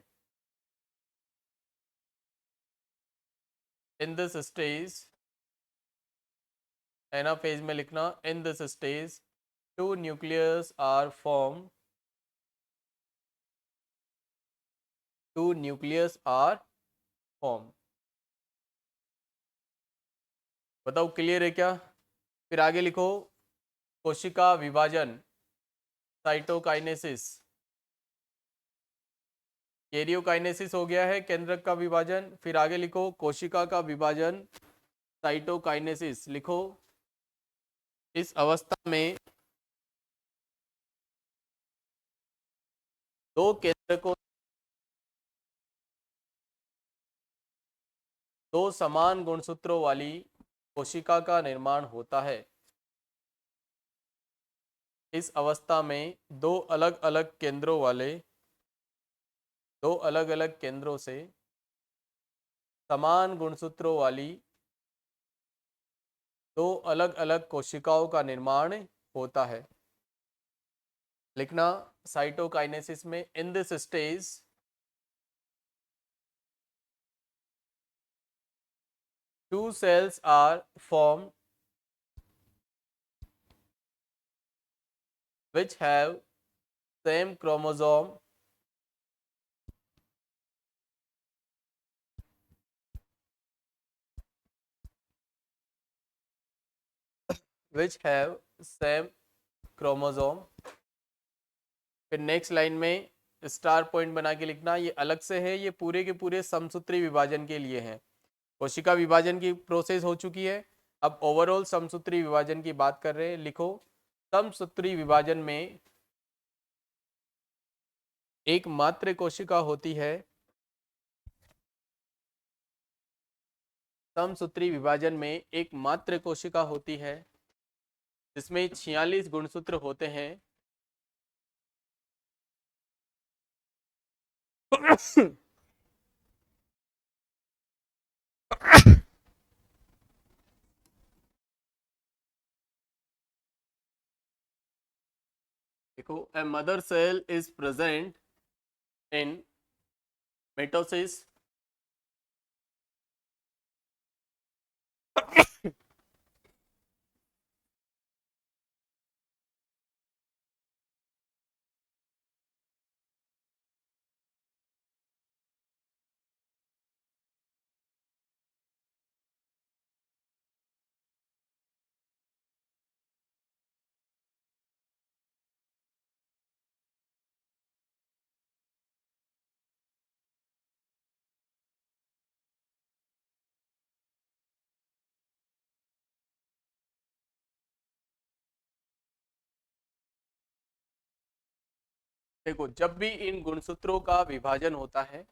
इन दिस स्टेज, एनाफेज में लिखना in this stage two nucleus are form, two nucleus are form. बताओ क्लियर है क्या? फिर आगे लिखो कोशिका विभाजन, साइटोकाइनेसिस। कैरियोकाइनेसिस हो गया है केंद्रक का विभाजन, फिर आगे लिखो कोशिका का विभाजन, साइटोकाइनेसिस। लिखो इस अवस्था में दो केंद्रकों, दो समान गुणसूत्रों वाली कोशिका का निर्माण होता है। इस अवस्था में दो अलग अलग केंद्रों वाले, दो अलग अलग केंद्रों से समान गुणसूत्रों वाली दो अलग अलग कोशिकाओं का निर्माण होता है। लिखना साइटोकाइनेसिस में in this stage two cells are form which have same chromosome which have same chromosome। फिर नेक्स्ट लाइन में स्टार पॉइंट बना के लिखना, ये अलग से है, ये पूरे के पूरे समसूत्री विभाजन के लिए है। कोशिका विभाजन की प्रोसेस हो चुकी है, अब ओवरऑल समसूत्री विभाजन की बात कर रहे हैं। लिखो समसूत्री विभाजन में एक मात्र कोशिका होती है समसूत्री विभाजन में एक मात्र कोशिका होती है जिसमें 46 गुणसूत्र होते हैं। देखो, a mother cell is present in mitosis देखो, जब भी इन गुणसूत्रों का विभाजन होता है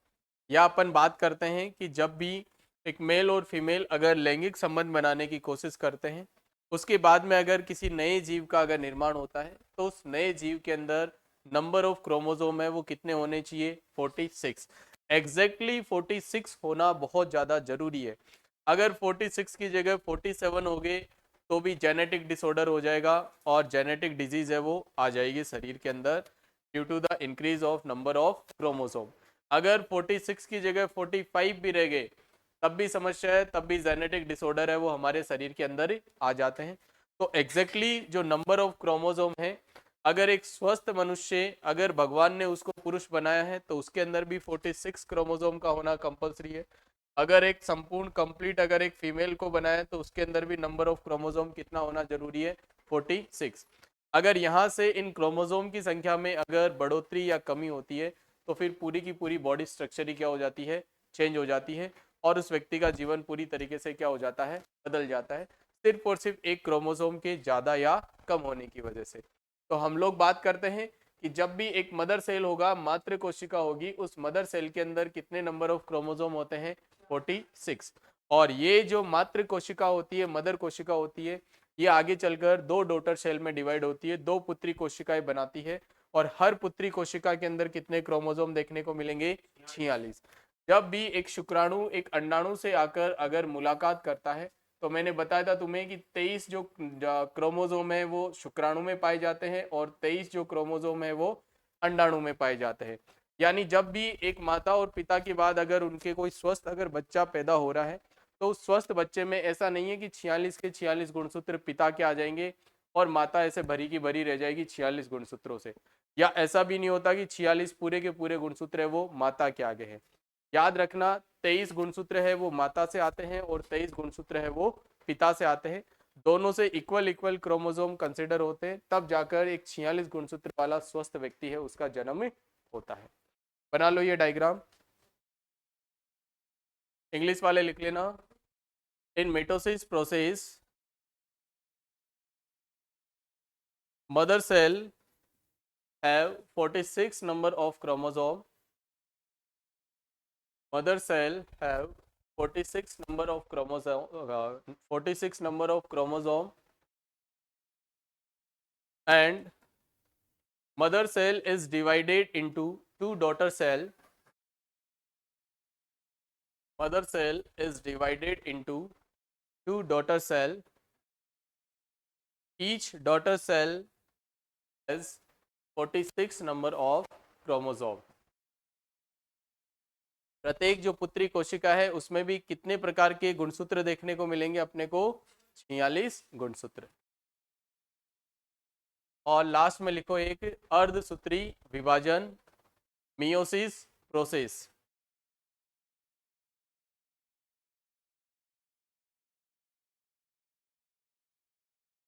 या अपन बात करते हैं कि जब भी एक मेल और फीमेल अगर लैंगिक संबंध बनाने की कोशिश करते हैं, उसके बाद में अगर किसी नए जीव का अगर निर्माण होता है तो उस नए जीव के अंदर नंबर ऑफ क्रोमोसोम है वो कितने होने चाहिए? 46। एग्जैक्टली 46 होना बहुत ज़्यादा जरूरी है। अगर 46 की जगह 47 हो गए तो भी जेनेटिक डिसऑर्डर हो जाएगा और जेनेटिक डिजीज है वो आ जाएगी शरीर के अंदर due to the increase of number of chromosome. अगर 46 की जगह 45 भी रह गए तब भी समस्या है, तब भी जेनेटिक डिसऑर्डर है वो हमारे शरीर के अंदर ही आ जाते हैं। तो एग्जैक्टली जो नंबर ऑफ क्रोमोसोम है, अगर एक स्वस्थ मनुष्य अगर भगवान ने उसको पुरुष बनाया है तो उसके अंदर भी 46 क्रोमोसोम का होना कंपलसरी है। अगर एक संपूर्ण कंप्लीट अगर एक फीमेल को बनाया है तो उसके अंदर भी नंबर ऑफ क्रोमोसोम कितना होना जरूरी है? 46। अगर यहाँ से इन क्रोमोसोम की संख्या में अगर बढ़ोतरी या कमी होती है तो फिर पूरी की पूरी बॉडी स्ट्रक्चर ही क्या हो जाती है? चेंज हो जाती है और उस व्यक्ति का जीवन पूरी तरीके से क्या हो जाता है? बदल जाता है, सिर्फ और सिर्फ एक क्रोमोसोम के ज्यादा या कम होने की वजह से। तो हम लोग बात करते हैं कि जब भी एक मदर सेल होगा, मातृ कोशिका होगी, उस मदर सेल के अंदर कितने नंबर ऑफ क्रोमोसोम होते हैं? 46। और ये जो मातृ कोशिका होती है, मदर कोशिका होती है, ये आगे चलकर दो डॉटर सेल में डिवाइड होती है, दो पुत्री कोशिकाएं बनाती है और हर पुत्री कोशिका के अंदर कितने क्रोमोसोम देखने को मिलेंगे? 46। जब भी एक शुक्राणु एक अंडाणु से आकर अगर मुलाकात करता है तो मैंने बताया था तुम्हें कि 23 जो क्रोमोसोम है वो शुक्राणु में पाए जाते हैं और 23 जो क्रोमोसोम है वो अंडाणु में पाए जाते हैं। यानी जब भी एक माता और पिता के बाद अगर उनके कोई स्वस्थ अगर बच्चा पैदा हो रहा है तो उस स्वस्थ बच्चे में ऐसा नहीं है कि 46 के 46 गुणसूत्र पिता के आ जाएंगे और माता ऐसे भरी की भरी रह जाएगी 46 गुणसूत्रों से, या ऐसा भी नहीं होता कि 46 पूरे के पूरे गुणसूत्र है वो माता के आगे है। याद रखना, 23 गुणसूत्र है वो माता से आते हैं और 23 गुणसूत्र है वो पिता से आते हैं। दोनों से इक्वल इक्वल क्रोमोसोम कंसिडर होते हैं, तब जाकर एक 46 गुणसूत्र वाला स्वस्थ व्यक्ति है उसका जन्म होता है। बना लो ये डायग्राम, इंग्लिश वाले लिख लेना। In mitosis process mother cell have 46 number of chromosome। Mother cell have 46 number of chromosome, 46 number of chromosome, and mother cell is divided into two daughter cell. Mother cell is divided into two daughter cell. Each daughter cell has 46 number of chromosome। प्रत्येक जो पुत्री कोशिका है उसमें भी कितने प्रकार के गुणसूत्र देखने को मिलेंगे अपने को? 46 गुणसूत्र। और लास्ट में लिखो एक अर्धसूत्री विभाजन, मियोसिस प्रोसेस।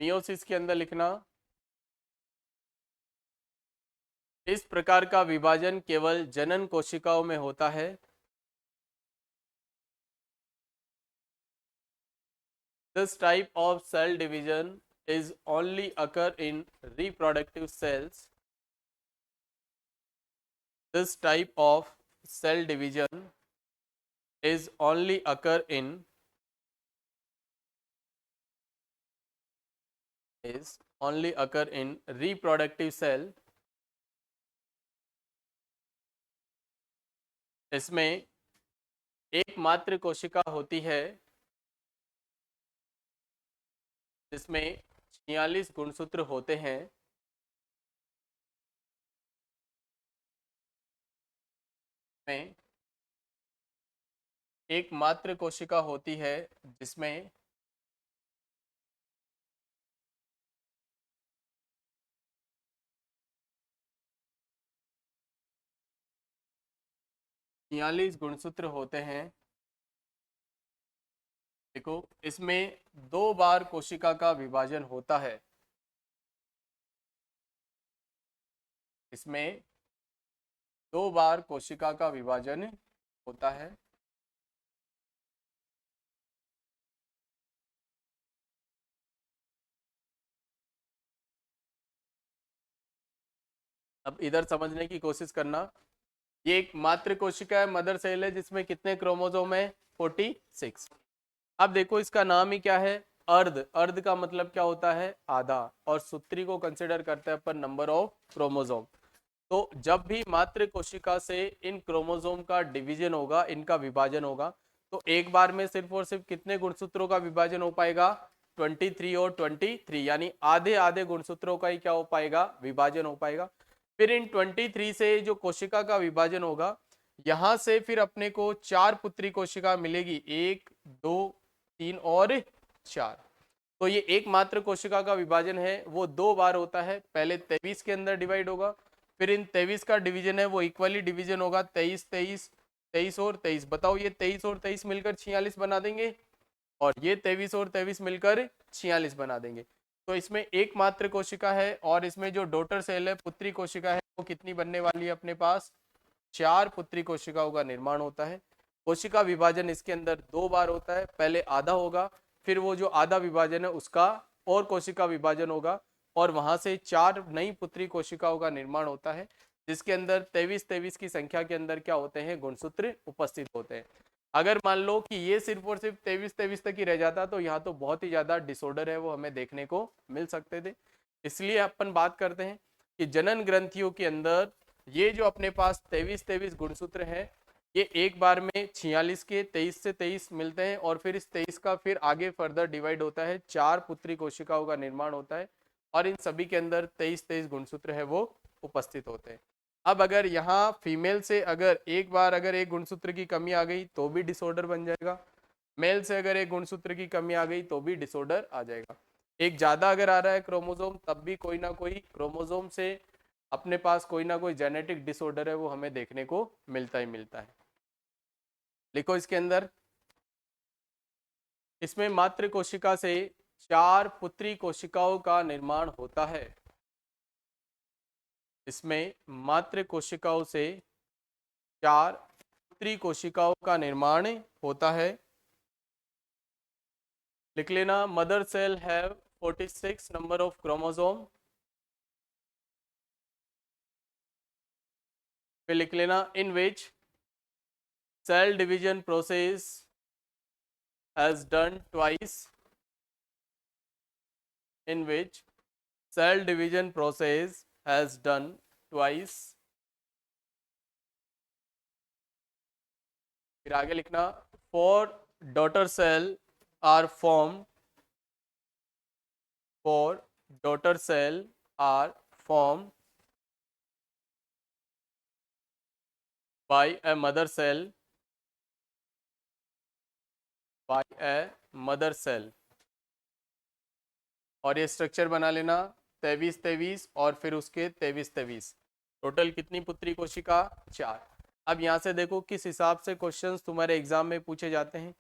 मियोसिस के अंदर लिखना, इस प्रकार का विभाजन केवल जनन कोशिकाओं में होता है। This type of cell division is only occur in reproductive cells. This type of cell division is only occur in is only occur in reproductive cell. इसमें एकमात्र कोशिका होती है जिसमें 46 गुणसूत्र होते हैं। में एकमात्र कोशिका होती है जिसमें छियालीस गुणसूत्र होते हैं। देखो, इसमें 2 बार कोशिका का विभाजन होता है। इसमें 2 बार कोशिका का विभाजन होता है। अब इधर समझने की कोशिश करना। ये एक मात्र कोशिका है, मदर सेल है, जिसमें कितने क्रोमोसोम है? 46। अब देखो, इसका नाम ही क्या है? अर्ध। अर्ध का मतलब क्या होता है? आधा। और सूत्री को कंसिडर करते हैं अपन नंबर ऑफ क्रोमोसोम। तो जब भी मात्र कोशिका से इन क्रोमोसोम का डिवीजन होगा, इनका विभाजन होगा, तो एक बार में सिर्फ और सिर्फ कितने गुणसूत्रों का विभाजन हो पाएगा? 23 और 23, यानी आधे आधे गुणसूत्रों का ही क्या हो पाएगा? विभाजन हो पाएगा। फिर इन 23 से जो कोशिका का विभाजन होगा, यहां से फिर अपने को 4 पुत्री कोशिका मिलेगी। 1, 2, 3 और 4। तो ये एकमात्र कोशिका का विभाजन है, वो 2 बार होता है। पहले 23 के अंदर डिवाइड होगा, फिर इन 23 का डिवीजन है वो इक्वली डिवीजन होगा। 23, 23, 23 और 23। बताओ, ये 23 और 23 मिलकर 46 बना देंगे, और ये 23 और 23 मिलकर 46 बना देंगे। तो इसमें एकमात्र कोशिका है, और इसमें जो डॉटर सेल है, पुत्री कोशिका है, वो कितनी बनने वाली है अपने पास? 4 पुत्री कोशिकाओं का निर्माण होता है। कोशिका विभाजन इसके अंदर 2 बार होता है। पहले आधा होगा, फिर वो जो आधा विभाजन है उसका और कोशिका विभाजन होगा, और वहां से 4 नई पुत्री कोशिकाओं का निर्माण होता है, जिसके अंदर 23 की संख्या के अंदर क्या होते हैं? गुणसूत्र उपस्थित होते हैं। अगर मान लो कि ये सिर्फ और सिर्फ 23 तक ही रह जाता, तो यहाँ तो बहुत ही ज्यादा डिसऑर्डर है वो हमें देखने को मिल सकते थे। इसलिए अपन बात करते हैं कि जनन ग्रंथियों के अंदर ये जो अपने पास 23 गुणसूत्र हैं, ये एक बार में 46 के 23 से 23 मिलते हैं, और फिर इस 23 का फिर आगे फर्दर डिवाइड होता है, 4 पुत्री कोशिकाओं का निर्माण होता है, और इन सभी के अंदर 23 गुणसूत्र है वो उपस्थित होते हैं। अब अगर यहाँ फीमेल से अगर एक बार अगर एक गुणसूत्र की कमी आ गई तो भी डिसऑर्डर बन जाएगा। मेल से अगर एक गुणसूत्र की कमी आ गई तो भी डिसऑर्डर आ जाएगा। एक ज्यादा अगर आ रहा है क्रोमोसोम, तब भी कोई ना कोई क्रोमोसोम से अपने पास कोई ना कोई जेनेटिक डिसऑर्डर है वो हमें देखने को मिलता ही मिलता है। लिखो इसके अंदर, इसमें मात्र कोशिका से 4 पुत्री कोशिकाओं का निर्माण होता है। इसमें मात्र कोशिकाओं से 4 पुत्री कोशिकाओं का निर्माण होता है। लिख लेना, mother cell have 46 number of chromosome. फिर लिख लेना, in which cell division process has done twice. in which cell division process has done twice। फिर आगे लिखना, four daughter cell are formed, four daughter cell are formed by a mother cell, by a mother cell। और ये structure बना लेना, 23 और फिर उसके 23। टोटल कितनी पुत्री कोशिका? 4। अब यहाँ से देखो किस हिसाब से क्वेश्चंस तुम्हारे एग्जाम में पूछे जाते हैं।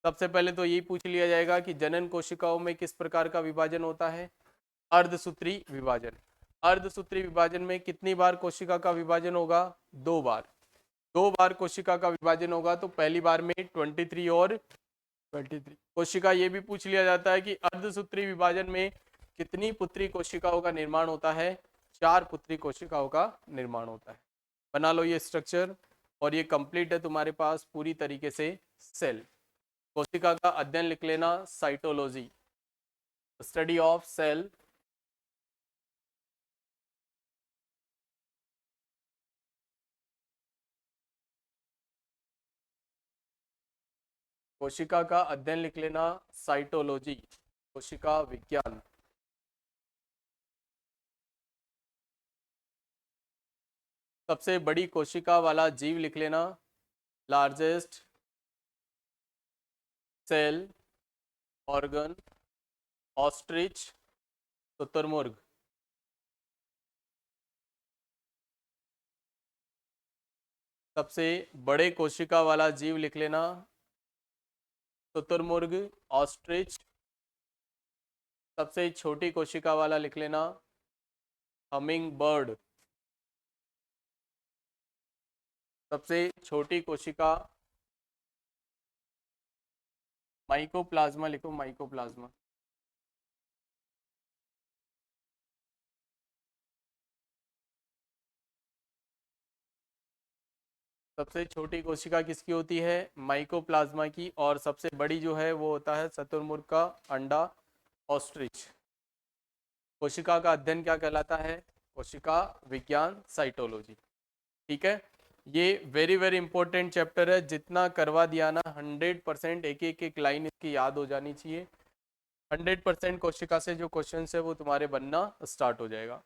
सबसे पहले तो यही पूछ लिया जाएगा कि जनन कोशिकाओं में किस प्रकार का विभाजन होता है? अर्धसूत्री विभाजन। अर्धसूत्री विभाजन में कितनी बार कोशिका का विभाजन होगा? 2 बार। 2 बार कोशिका का विभाजन होगा, तो पहली बार में 23 और 23 कोशिका। ये भी पूछ लिया जाता है कि अर्धसूत्री विभाजन में कितनी पुत्री कोशिकाओं का निर्माण होता है? 4 पुत्री कोशिकाओं का निर्माण होता है। बना लो ये स्ट्रक्चर, और ये कंप्लीट है तुम्हारे पास पूरी तरीके से सेल। कोशिका का अध्ययन लिख लेना, साइटोलॉजी, स्टडी ऑफ सेल। कोशिका का अध्ययन लिख लेना, साइटोलॉजी, कोशिका विज्ञान। सबसे बड़ी कोशिका वाला जीव लिख लेना, लार्जेस्ट सेल ऑर्गन, ऑस्ट्रिच, शुतुरमुर्ग। सबसे बड़े कोशिका वाला जीव लिख लेना, शुतुरमुर्ग, ऑस्ट्रिच। सबसे छोटी कोशिका वाला लिख लेना, हमिंग बर्ड। सबसे छोटी कोशिका, माइकोप्लाज्मा लिखो, माइकोप्लाज्मा। सबसे छोटी कोशिका किसकी होती है, माइकोप्लाज्मा की, और सबसे बड़ी जो है वो होता है शुतुरमुर्ग का अंडा, ऑस्ट्रिच। कोशिका का अध्ययन क्या कहलाता है, कोशिका विज्ञान, साइटोलॉजी। ठीक है, ये वेरी वेरी इंपॉर्टेंट चैप्टर है, जितना करवा दिया ना 100% एक एक एक लाइन इसकी याद हो जानी चाहिए। 100% कोशिका से जो क्वेश्चन है वो तुम्हारे बनना स्टार्ट हो जाएगा।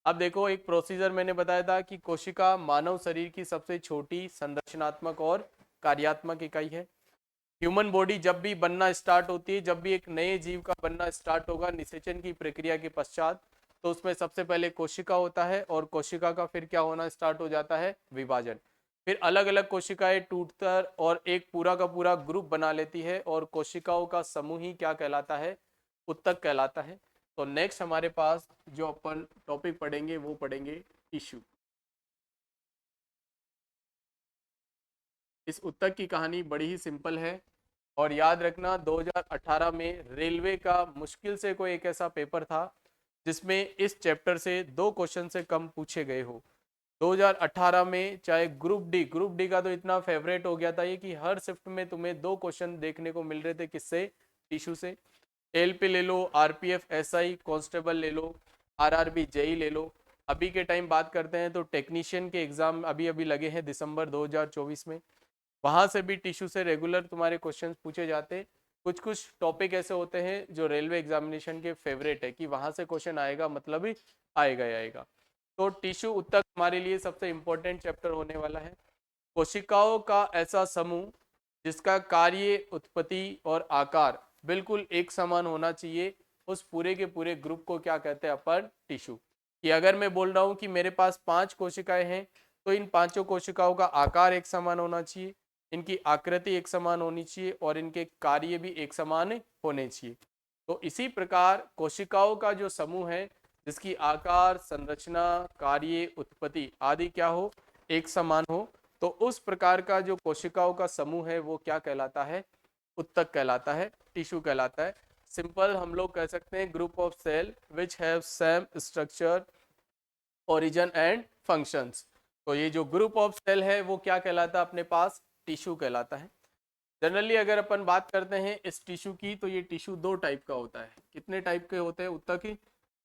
अब देखो, एक प्रोसीजर मैंने बताया था कि कोशिका मानव शरीर की सबसे छोटी संरचनात्मक और कार्यात्मक इकाई है। ह्यूमन बॉडी जब भी बनना स्टार्ट होती है, जब भी एक नए जीव का बनना स्टार्ट होगा निषेचन की प्रक्रिया के पश्चात, तो उसमें सबसे पहले कोशिका होता है, और कोशिका का फिर क्या होना स्टार्ट हो जाता है, विभाजन। फिर अलग अलग कोशिकाएं टूटकर और एक पूरा का पूरा ग्रुप बना लेती है, और कोशिकाओं का समूह ही क्या कहलाता है, उत्तक कहलाता है। तो नेक्स्ट हमारे पास जो अपन टॉपिक पढ़ेंगे वो पढ़ेंगे टिश्यू। इस उत्तक की कहानी बड़ी ही सिंपल है, और याद रखना 2018 में रेलवे का मुश्किल से कोई एक ऐसा पेपर था जिसमें इस चैप्टर से 2 क्वेश्चन से कम पूछे गए हो। 2018 में चाहे ग्रुप डी का तो इतना फेवरेट हो गया था ये कि हर शिफ्ट में तुम्हें 2 क्वेश्चन देखने को मिल रहे थे, किससे, टिश्यू से। एलपी ले लो, आरपीएफ एसआई कांस्टेबल ले लो, आरआरबी जेई ले लो। अभी के टाइम बात करते हैं तो टेक्नीशियन के एग्जाम अभी अभी लगे हैं दिसंबर 2024 में, वहां से भी टिश्यू से रेगुलर तुम्हारे क्वेश्चंस पूछे जाते। कुछ कुछ टॉपिक ऐसे होते हैं जो रेलवे एग्जामिनेशन के फेवरेट है कि वहां से क्वेश्चन आएगा, मतलब ही आएगा ही आएगा। तो टिश्यू उत्तक हमारे लिए सबसे इंपॉर्टेंट चैप्टर होने वाला है। कोशिकाओं का ऐसा समूह जिसका कार्य, उत्पत्ति और आकार बिल्कुल एक समान होना चाहिए, उस पूरे के पूरे ग्रुप को क्या कहते हैं अपन, टिश्यू। कि अगर मैं बोल रहा हूं कि मेरे पास 5 कोशिकाएं हैं, तो इन 5 कोशिकाओं का आकार एक समान होना चाहिए, इनकी आकृति एक समान होनी चाहिए, और इनके कार्य भी एक समान होने चाहिए। तो इसी प्रकार कोशिकाओं का जो समूह है जिसकी आकार, संरचना, कार्य, उत्पत्ति आदि क्या हो, एक समान हो, तो उस प्रकार का जो कोशिकाओं का समूह है वो क्या कहलाता है, उत्तक कहलाता है, टिश्यू कहलाता है। सिंपल हम लोग कह सकते हैं group of cell which have same structure, origin and functions. तो ये जो ग्रुप ऑफ सेल है वो क्या कहलाता है अपने पास, टिश्यू कहलाता है। जनरली अगर अपन बात करते हैं इस टिश्यू की, तो ये टिश्यू 2 टाइप का होता है। कितने टाइप के होते हैं उत्तक ही,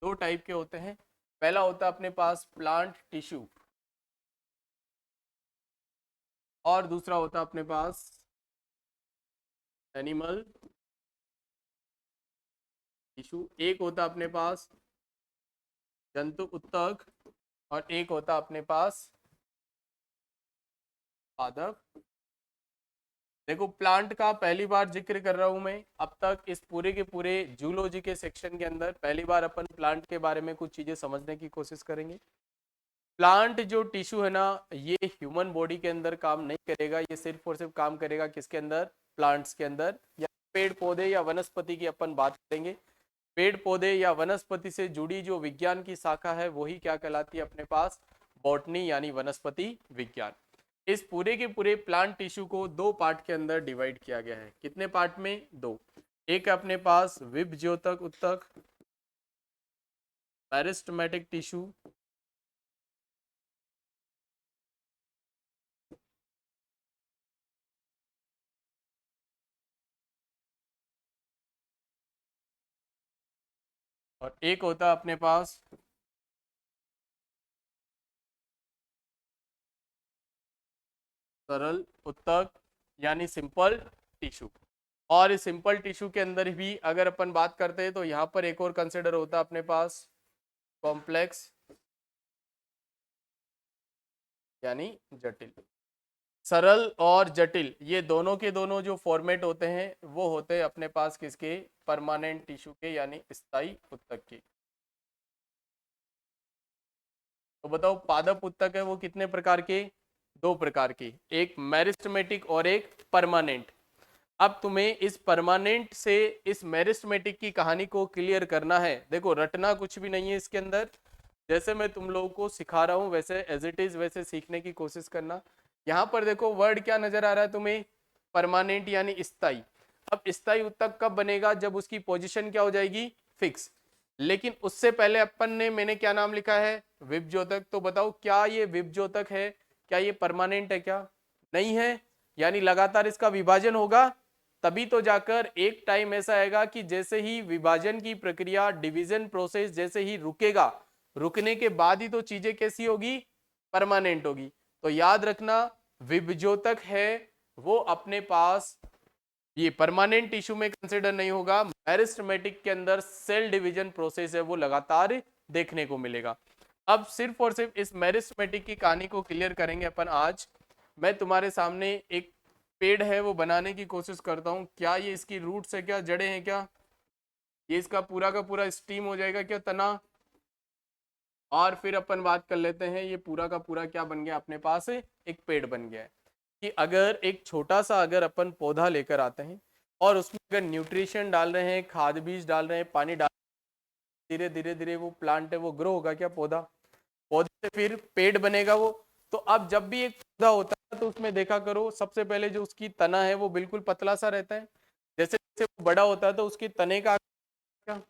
2 टाइप के होते हैं। पहला होता है अपने पास प्लांट टिश्यू, और दूसरा होता है अपने पास एनिमल टिश्यू। एक होता अपने पास जंतु उत्तक, और एक होता अपने पास पादप। देखो, प्लांट का पहली बार जिक्र कर रहा हूं मैं अब तक इस पूरे के पूरे जूलॉजी के सेक्शन के अंदर, पहली बार अपन प्लांट के बारे में कुछ चीजें समझने की कोशिश करेंगे। प्लांट जो टिश्यू है ना, ये ह्यूमन बॉडी के अंदर काम नहीं करेगा, ये सिर्फ और सिर्फ काम करेगा किसके अंदर, प्लांट्स के अंदर, या पेड़ पौधे या वनस्पति की अपन बात करेंगे। पेड़ पौधे या वनस्पति से जुड़ी जो विज्ञान की शाखा है वही क्या कहलाती है अपने पास, बॉटनी यानी वनस्पति विज्ञान। इस पूरे के पूरे प्लांट टिश्यू को 2 पार्ट के अंदर डिवाइड किया गया है। कितने पार्ट में, 2। एक अपने पास विभज्योतक उत्तक, पेरिस्टमेटिक टिश्यू, और एक होता है अपने पास सरल उत्तक यानी सिंपल टिश्यू। और सिंपल टिश्यू के अंदर भी अगर अपन बात करते हैं तो यहाँ पर एक और कंसिडर होता है अपने पास कॉम्प्लेक्स यानी जटिल। सरल और जटिल ये दोनों के दोनों जो फॉर्मेट होते हैं वो होते हैं अपने पास किसके, परमानेंट टिश्यू के यानी स्थायी उत्तक के। तो बताओ पादप उत्तक है वो कितने प्रकार के, दो प्रकार के, एक मेरिस्टेमेटिक और एक परमानेंट। अब तुम्हें इस परमानेंट से इस मेरिस्टेमेटिक की कहानी को क्लियर करना है। देखो रटना कुछ भी नहीं है इसके अंदर, जैसे मैं तुम लोगों को सिखा रहा हूं वैसे एज इट इज वैसे सीखने की कोशिश करना। यहाँ पर देखो वर्ड क्या नजर आ रहा है तुम्हें, परमानेंट यानी स्थायी। अब स्थायी उत्तक कब बनेगा, जब उसकी पोजीशन क्या हो जाएगी, फिक्स। लेकिन उससे पहले अपन ने, मैंने क्या नाम लिखा है, विभज्योतक। तो बताओ क्या ये विभज्योतक है, क्या ये परमानेंट है, क्या नहीं है, यानी लगातार इसका विभाजन होगा तभी तो जाकर एक टाइम ऐसा आएगा कि जैसे ही विभाजन की प्रक्रिया, डिवीजन प्रोसेस जैसे ही रुकेगा, रुकने के बाद ही तो चीजें कैसी होगी, परमानेंट होगी। तो याद रखना विभज्योतक है वो अपने पास ये परमानेंट टिश्यू में कंसिडर नहीं होगा, मेरिस्टेमेटिक के अंदर सेल डिवीजन प्रोसेस है वो लगातार देखने को मिलेगा। अब सिर्फ और सिर्फ इस मेरिस्टेमेटिक की कहानी को क्लियर करेंगे अपन आज। मैं तुम्हारे सामने एक पेड़ है वो बनाने की कोशिश करता हूँ, क्या ये इसकी रूट्स है, क्या जड़ें हैं, क्या ये इसका पूरा का पूरा स्टीम हो जाएगा, क्या तना, और फिर अपन बात कर लेते हैं ये पूरा का पूरा क्या बन गया अपने पास, एक पेड़ बन गया है। कि अगर एक छोटा सा अगर अपन पौधा लेकर आते हैं और उसमें अगर न्यूट्रिशन डाल रहे हैं, खाद बीज डाल रहे हैं, पानी डाल, धीरे धीरे धीरे वो प्लांट है वो ग्रो होगा, क्या पौधा, पौधे से फिर पेड़ बनेगा वो। तो अब जब भी एक पौधा होता है तो उसमें देखा करो सबसे पहले जो उसकी तना है वो बिल्कुल पतला सा रहता है। जैसे जैसे वो बड़ा होता है तो उसकी तने का क्या,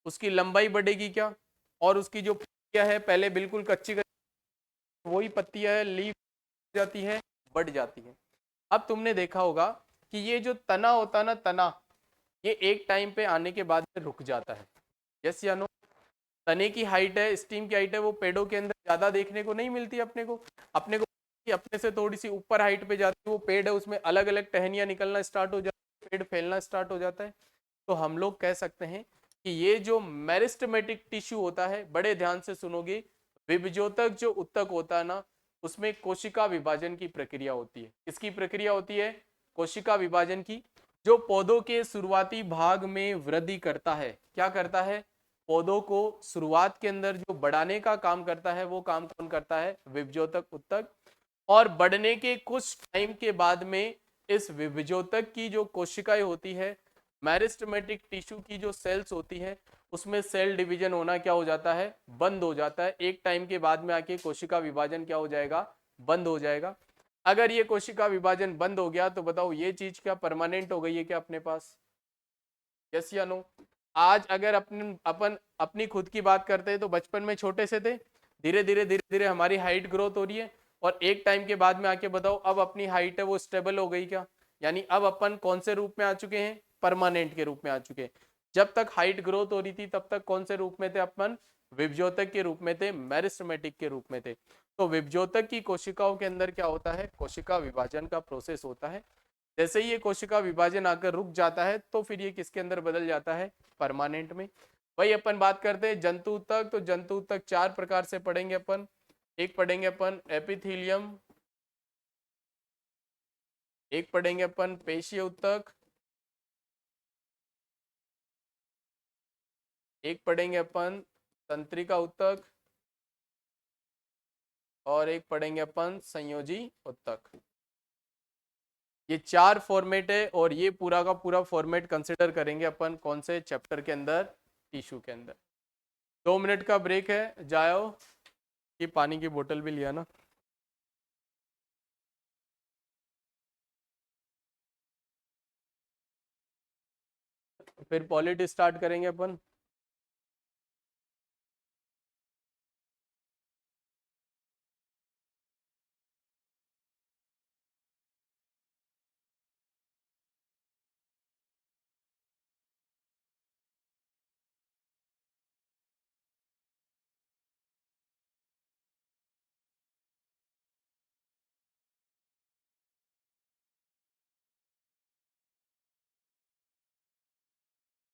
उसकी लंबाई बढ़ेगी क्या, और उसकी जो पत्तियां है पहले बिल्कुल कच्ची कच्ची वही पत्तियां है, लीफ जाती है, बढ़ जाती है। अब तुमने देखा होगा कि ये जो तना होता है ना, तना ये एक टाइम पे आने के बाद रुक जाता है, यस या नो। तने की हाइट है, स्टीम की हाइट है वो पेड़ों के अंदर ज्यादा देखने को नहीं मिलती अपने को अपने से थोड़ी सी ऊपर हाइट पे जाती है वो पेड़ है, उसमें अलग अलग टहनियां निकलना स्टार्ट हो जाती है, पेड़ फैलना स्टार्ट हो जाता है। तो हम लोग कह सकते हैं कि ये जो मेरिस्टेमेटिक टिश्यू होता है, बड़े ध्यान से सुनोगे, विभज्योतक जो उत्तक होता है ना, उसमें कोशिका विभाजन की प्रक्रिया होती है। किसकी प्रक्रिया होती है, कोशिका विभाजन की, जो पौधों के शुरुआती भाग में वृद्धि करता है। क्या करता है, पौधों को शुरुआत के अंदर जो बढ़ाने का काम करता है वो काम कौन करता है, विभज्योतक उत्तक। और बढ़ने के कुछ टाइम के बाद में इस विभज्योतक की जो कोशिकाएं होती है, मेरिस्टेमेटिक टिश्यू की जो सेल्स होती है, उसमें सेल डिवीजन होना क्या हो जाता है, बंद हो जाता है। एक टाइम के बाद में आके कोशिका विभाजन क्या हो जाएगा, बंद हो जाएगा। अगर ये कोशिका विभाजन बंद हो गया तो बताओ ये चीज क्या परमानेंट हो गई है क्या अपने पास, यस या नो। आज अगर अपन अपनी खुद की बात करते हैं तो बचपन में छोटे से थे, धीरे धीरे हमारी हाइट ग्रोथ हो रही है, और एक टाइम के बाद में आके बताओ अब अपनी हाइट है वो स्टेबल हो गई क्या, यानी अब अपन कौन से रूप में आ चुके हैं, परमानेंट के रूप में आ चुके हैं। जब तक हाइट ग्रोथ हो रही थी तब तक कौन से रूप में थे अपन, विभज्योतक के रूप में थे, मेरिस्टेमेटिक के रूप में थे। तो विभज्योतक की कोशिकाओं के अंदर क्या होता है, कोशिका विभाजन का प्रोसेस होता है। जैसे ही ये कोशिका विभाजन आकर रुक जाता है तो फिर ये किसके अंदर बदल जाता है, परमानेंट में। वही अपन बात करते हैं जंतु तक, तो जंतु तक चार प्रकार से पढ़ेंगे अपन। एक पढ़ेंगे अपन एपिथेलियम, एक पढ़ेंगे अपन पेशीय उत्तक, एक पढ़ेंगे अपन तंत्रिका उत्तक, और एक पढ़ेंगे अपन संयोजी उत्तक। ये चार फॉर्मेट है और ये पूरा का पूरा फॉर्मेट कंसिडर करेंगे अपन कौन से चैप्टर के अंदर, टिश्यू के अंदर। 2 मिनट का ब्रेक है, जाओ कि पानी की बोतल भी लिया ना। फिर पॉलिटी स्टार्ट करेंगे अपन।